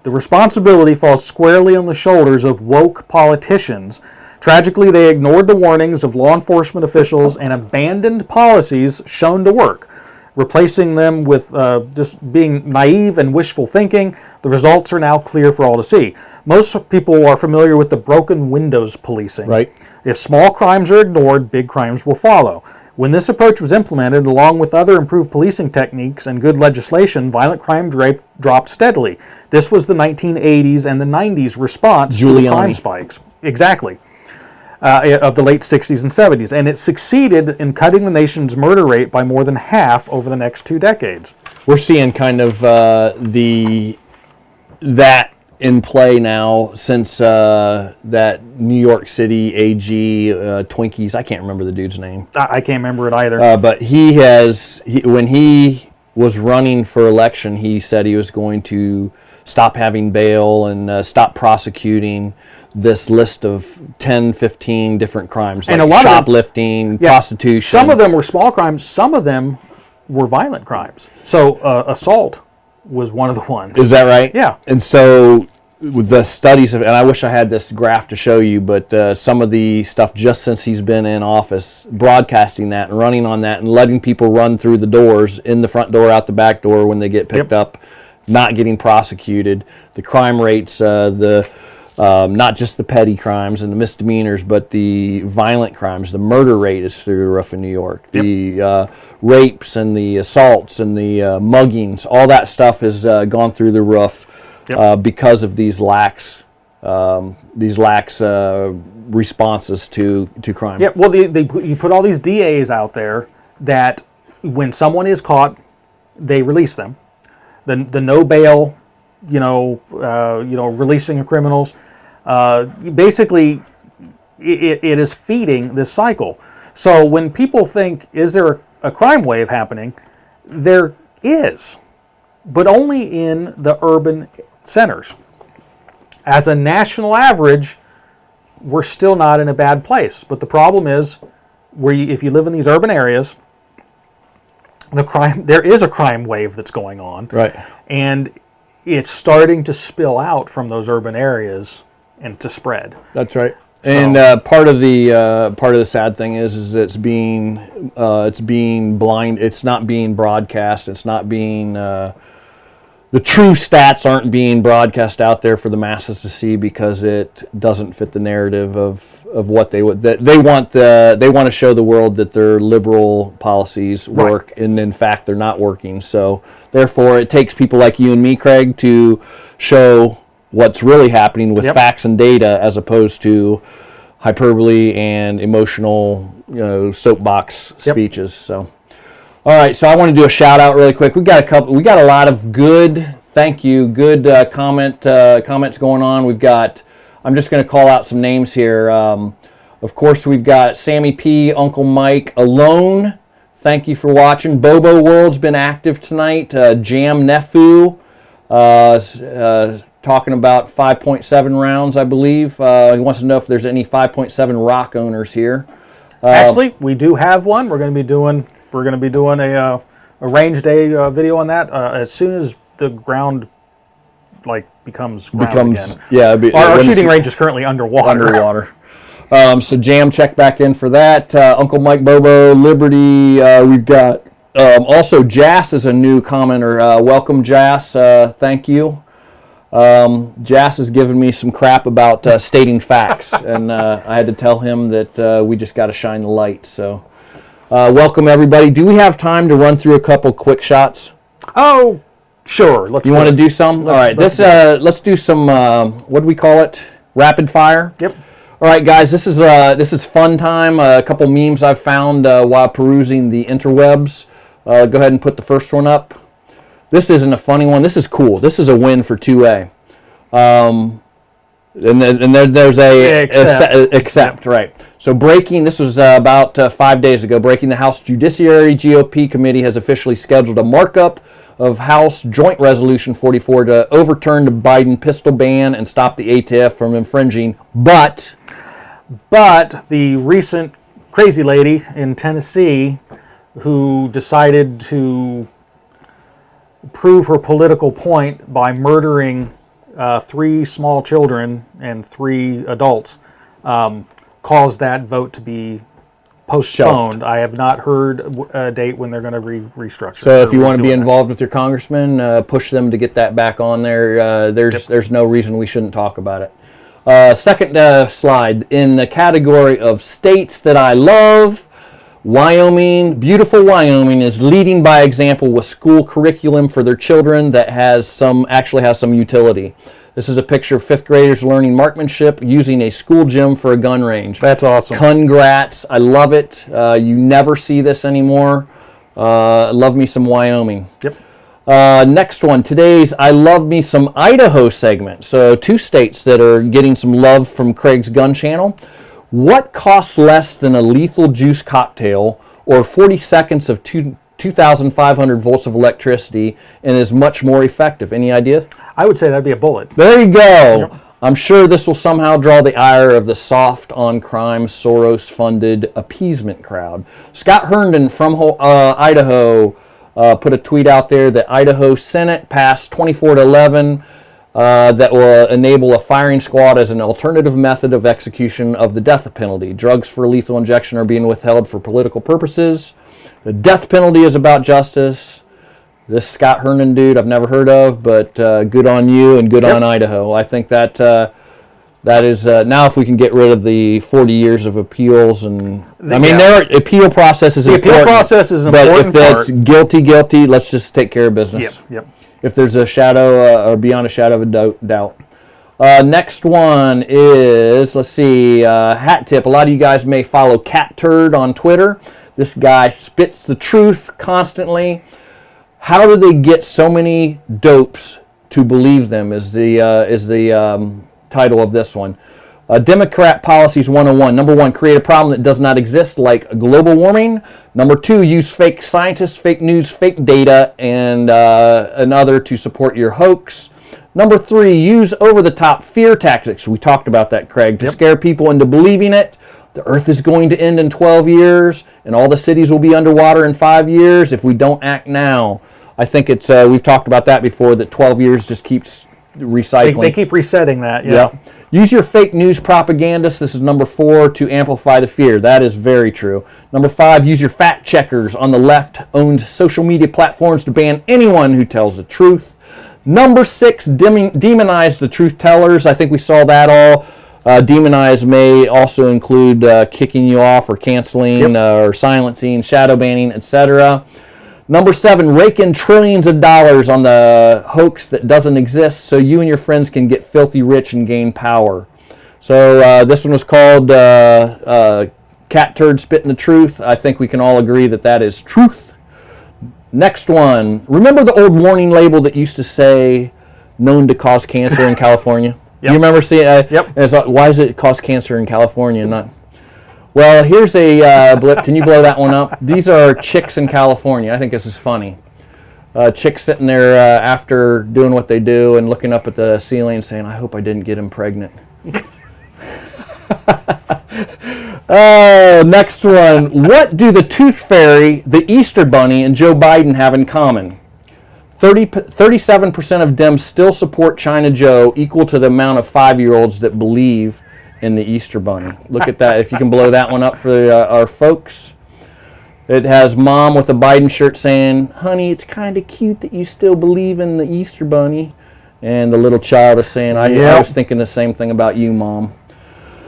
The responsibility falls squarely on the shoulders of woke politicians. Tragically, they ignored the warnings of law enforcement officials and abandoned policies shown to work, replacing them with just being naive and wishful thinking. The results are now clear for all to see. Most people are familiar with the broken windows policing. Right. If small crimes are ignored, big crimes will follow. When this approach was implemented, along with other improved policing techniques and good legislation, violent crime dropped steadily. This was the 1980s and the 90s response to the crime spikes. Exactly. Of the late 60s and 70s. And it succeeded in cutting the nation's murder rate by more than half over the next 2 decades. We're seeing kind of that in play now since that New York City AG Twinkies. I can't remember the dude's name. I can't remember it either. But when he was running for election, he said he was going to stop having bail and stop prosecuting this list of 10, 15 different crimes, And like a lot of them- shoplifting, prostitution. Some of them were small crimes. Some of them were violent crimes. So assault was one of the ones. Is that right? Yeah. And so with the studies of, and I wish I had this graph to show you, but some of the stuff just since he's been in office, broadcasting that and running on that and letting people run through the doors, in the front door, out the back door when they get picked up, not getting prosecuted, the crime rates, not just the petty crimes and the misdemeanors, but the violent crimes. The murder rate is through the roof in New York. Yep. The rapes and the assaults and the muggings, all that stuff has gone through the roof because of these lax responses to crime. Yeah, well, you put all these DAs out there that when someone is caught, they release them. The no bail, releasing of criminals. Basically, it is feeding this cycle. So when people think, is there a crime wave happening? There is, but only in the urban centers. As a national average, we're still not in a bad place. But the problem is, if you live in these urban areas, there is a crime wave that's going on, Right. and it's starting to spill out from those urban areas and to spread. That's right. And part of the sad thing is it's being blind. It's not being broadcast. It's not being the true stats aren't being broadcast out there for the masses to see because it doesn't fit the narrative of what they would. They want to show the world that their liberal policies work, and in fact they're not working. So therefore, it takes people like you and me, Craig, to show what's really happening with facts and data, as opposed to hyperbole and emotional, soapbox speeches. So, all right. So I want to do a shout out really quick. We got a lot of good comments going on. I'm just going to call out some names here. Of course, we've got Sammy P, Uncle Mike, Alone. Thank you for watching. Bobo World's been active tonight. Jam Nefu, talking about 5.7 rounds, I believe. He wants to know if there's any 5.7 rock owners here. Actually, we do have one. We're going to be doing a range day video on that as soon as the ground becomes again. Yeah. Our shooting range is currently underwater. So Jam, check back in for that. Uncle Mike, Bobo, Liberty. We've got also Jas is a new commenter. Welcome, Jas. Thank you. Jas has given me some crap about stating facts, and I had to tell him that we just got to shine the light. So welcome, everybody. Do we have time to run through a couple quick shots? Oh, sure. You want to do some? All right. Let's do some. What do we call it? Rapid fire. Yep. All right, guys. This is fun time. A couple memes I've found while perusing the interwebs. Go ahead and put the first one up. This isn't a funny one. This is cool. This is a win for 2A. And there's accept, right. So this was about 5 days ago, the House Judiciary GOP Committee has officially scheduled a markup of House Joint Resolution 44 to overturn the Biden pistol ban and stop the ATF from infringing. But the recent crazy lady in Tennessee who decided to prove her political point by murdering 3 small children and 3 adults caused that vote to be postponed. Shelved. I have not heard a date when they're going to restructure. So if you want to be involved with your congressman, push them to get that back on there. There's no reason we shouldn't talk about it. Second slide, in the category of states that I love, beautiful Wyoming is leading by example with school curriculum for their children that actually has some utility. This is a picture of 5th graders learning marksmanship using a school gym for a gun range. That's awesome. Congrats. I love it. You never see this anymore. Love me some Wyoming. Yep. Next one, today's I Love Me Some Idaho segment. So 2 states that are getting some love from Craig's Gun Channel. What costs less than a lethal juice cocktail or 40 seconds of 2,500 volts of electricity and is much more effective? Any idea? I would say that'd be a bullet. There you go. Yep. I'm sure this will somehow draw the ire of the soft on crime, Soros-funded appeasement crowd. Scott Herndon from Idaho put a tweet out there that Idaho Senate passed 24-11 that will enable a firing squad as an alternative method of execution of the death penalty. Drugs for lethal injection are being withheld for political purposes. The death penalty is about justice. This Scott Herndon dude I've never heard of, but good on you and good on Idaho. I think that that is now if we can get rid of the 40 years of appeals and I mean their appeal process is important. The appeal process is an important but if part. that's guilty, let's just take care of business. Yep. If there's a shadow or beyond a shadow of a doubt. Next one is, let's see, hat tip. A lot of you guys may follow Cat Turd on Twitter. This guy spits the truth constantly. How do they get so many dopes to believe them is the title of this one. Democrat Policies 101. Number 1, create a problem that does not exist, like global warming. Number 2, use fake scientists, fake news, fake data, and another to support your hoax. Number 3, use over-the-top fear tactics. We talked about that, Craig, to scare people into believing it. The earth is going to end in 12 years, and all the cities will be underwater in 5 years if we don't act now. I think it's we've talked about that before, that 12 years just keeps recycling. They keep resetting that, yeah. Use your fake news propagandists, this is number 4, to amplify the fear. That is very true. Number 5, use your fact checkers on the left-owned social media platforms to ban anyone who tells the truth. Number 6, demonize the truth tellers. I think we saw that all. Demonize may also include kicking you off or canceling or silencing, shadow banning, etc. Number 7, rake in trillions of dollars on the hoax that doesn't exist so you and your friends can get filthy rich and gain power. So this one was called Cat Turd Spitting the Truth. I think we can all agree that that is truth. Next one. Remember the old warning label that used to say, known to cause cancer in California? Do you remember seeing it? Yep. It's like, why does it cause cancer in California? Not. Well, here's a blip. Can you blow that one up? These are chicks in California. I think this is funny. Chicks sitting there after doing what they do and looking up at the ceiling and saying, I hope I didn't get him pregnant. Next one. What do the Tooth Fairy, the Easter Bunny, and Joe Biden have in common? 37% of Dems still support China Joe, equal to the amount of 5-year-olds that believe in the Easter Bunny. Look at that. If you can blow that one up for our folks. It has mom with a Biden shirt saying, honey, it's kind of cute that you still believe in the Easter Bunny. And the little child is saying, I was thinking the same thing about you, Mom.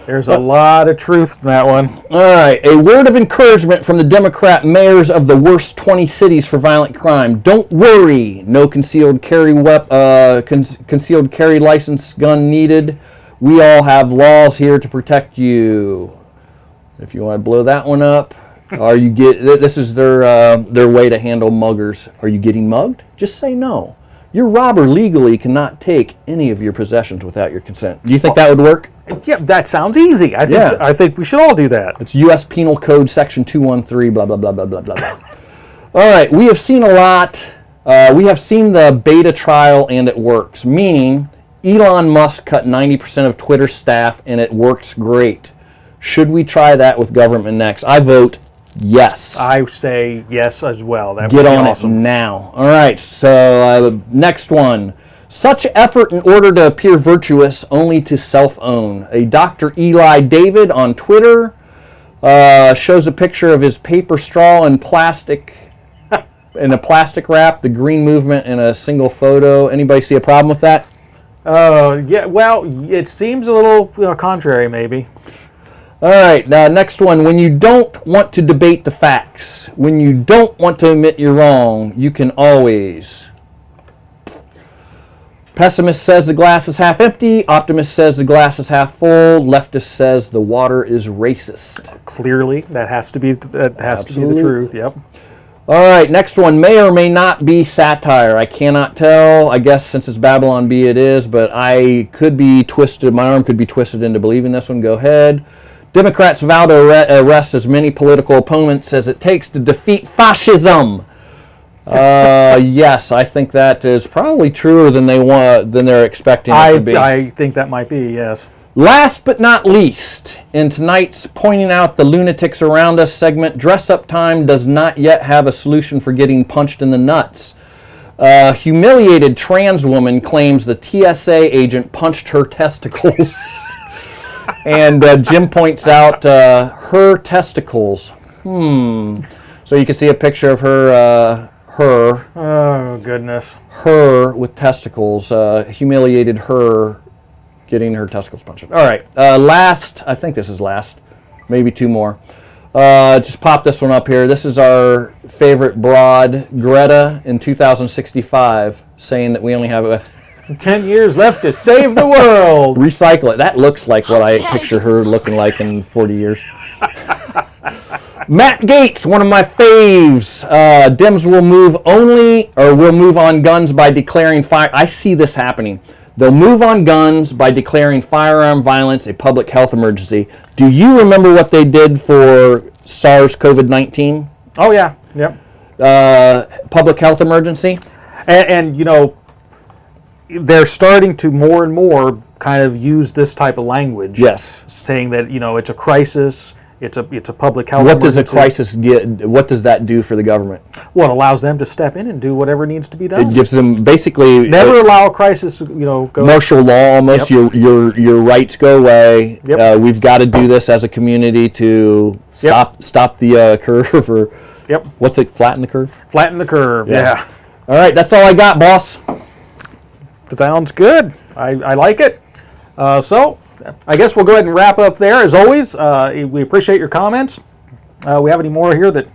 There's a lot of truth in that one. All right. A word of encouragement from the Democrat mayors of the worst 20 cities for violent crime. Don't worry. No concealed carry concealed carry license gun needed. We all have laws here to protect you. If you want to blow that one up. This is their way to handle muggers. Are you getting mugged? Just say no. Your robber legally cannot take any of your possessions without your consent. Do you think that would work? Yeah, that sounds easy. I think we should all do that. It's U.S. Penal Code Section 213, blah, blah, blah, blah, blah, blah, blah. All right, we have seen a lot. We have seen the beta trial and it works, meaning Elon Musk cut 90% of Twitter staff and it works great. Should we try that with government next? I vote yes. I say yes as well. That Get would be on awesome. it now. All right, so next one. Such effort in order to appear virtuous, only to self-own. A Dr. Eli David on Twitter shows a picture of his paper straw and plastic, in a plastic wrap, the green movement in a single photo. Anybody see a problem with that? Yeah, well, it seems a little contrary, maybe. All right, next one. When you don't want to debate the facts, when you don't want to admit you're wrong, you can always. Pessimist says the glass is half empty. Optimist says the glass is half full. Leftist says the water is racist. Clearly, that has to be the truth. Yep. All right, next one may or may not be satire. I cannot tell. I guess since it's Babylon Bee, it is, but I could be twisted. My arm could be twisted into believing this one. Go ahead. Democrats vow to arrest as many political opponents as it takes to defeat fascism. Yes, I think that is probably truer than they're expecting it to be. I think that might be, yes. Last but not least, in tonight's Pointing Out the Lunatics Around Us segment, Dress Up Time does not yet have a solution for getting punched in the nuts. Humiliated trans woman claims the TSA agent punched her testicles. And Jim points out her testicles. So you can see a picture of her. Oh, goodness. Her with testicles. Humiliated her getting her testicles punched. All right. Last, I think this is last. Maybe two more. Just pop this one up here. This is our favorite broad, Greta, in 2065, saying that we only have 10 years left to save the world. Recycle it. That looks like what I picture her looking like in 40 years. Matt Gates, one of my faves. Dems will move on guns by declaring fire. I see this happening. They'll move on guns by declaring firearm violence a public health emergency. Do you remember what they did for SARS COVID-19? Oh, yeah. Yep. Public health emergency? And, you know, they're starting to more and more kind of use this type of language. Yes. Saying that, you know, it's a crisis. It's a public health What emergency. does a crisis get? What does that do for the government? Well, it allows them to step in and do whatever needs to be done. It gives them basically never allow a crisis, you know, go. Martial law almost. Yep. Your rights go away. Yep. We've got to do this as a community to stop the curve, or Yep. what's it? Flatten the curve. Flatten the curve. Yeah. All right, that's all I got, boss. Sounds good. I like it. So I guess we'll go ahead and wrap up there. As always, we appreciate your comments. We have any more here that?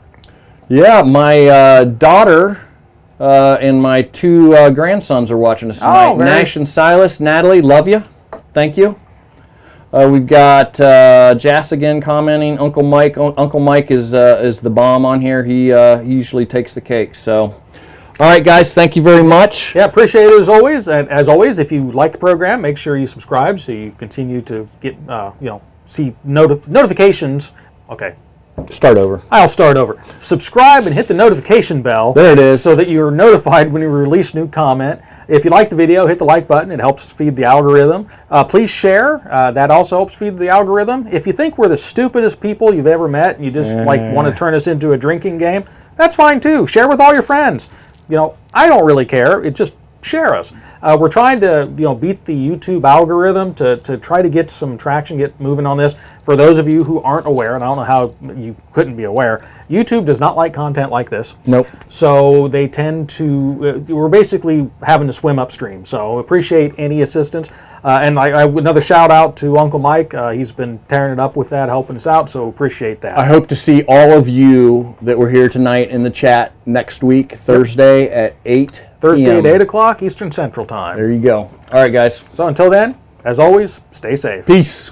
Yeah, my daughter and my two grandsons are watching us tonight. Nash and Silas, Natalie, love you. Thank you. We've got Jas again commenting. Uncle Mike. Uncle Mike is the bomb on here. He usually takes the cake. So, all right, guys. Thank you very much. Yeah, appreciate it as always. And as always, if you like the program, make sure you subscribe so you continue to get see notifications. Okay. Start over. I'll start over. Subscribe and hit the notification bell. There it is. So that you're notified when we release new comment. If you like the video, hit the like button. It helps feed the algorithm. Please share. That also helps feed the algorithm. If you think we're the stupidest people you've ever met and you just want to turn us into a drinking game, that's fine too. Share with all your friends. You know, I don't really care. It just share us. We're trying to beat the YouTube algorithm to try to get some traction, get moving on this. For those of you who aren't aware, and I don't know how you couldn't be aware, YouTube does not like content like this. Nope. So they tend to, we're basically having to swim upstream. So appreciate any assistance. And I another shout out to Uncle Mike. He's been tearing it up with that, helping us out. So appreciate that. I hope to see all of you that were here tonight in the chat next week, Thursday at 8 Thursday p.m. at 8 o'clock Eastern Central Time. There you go. All right, guys. So until then, as always, stay safe. Peace.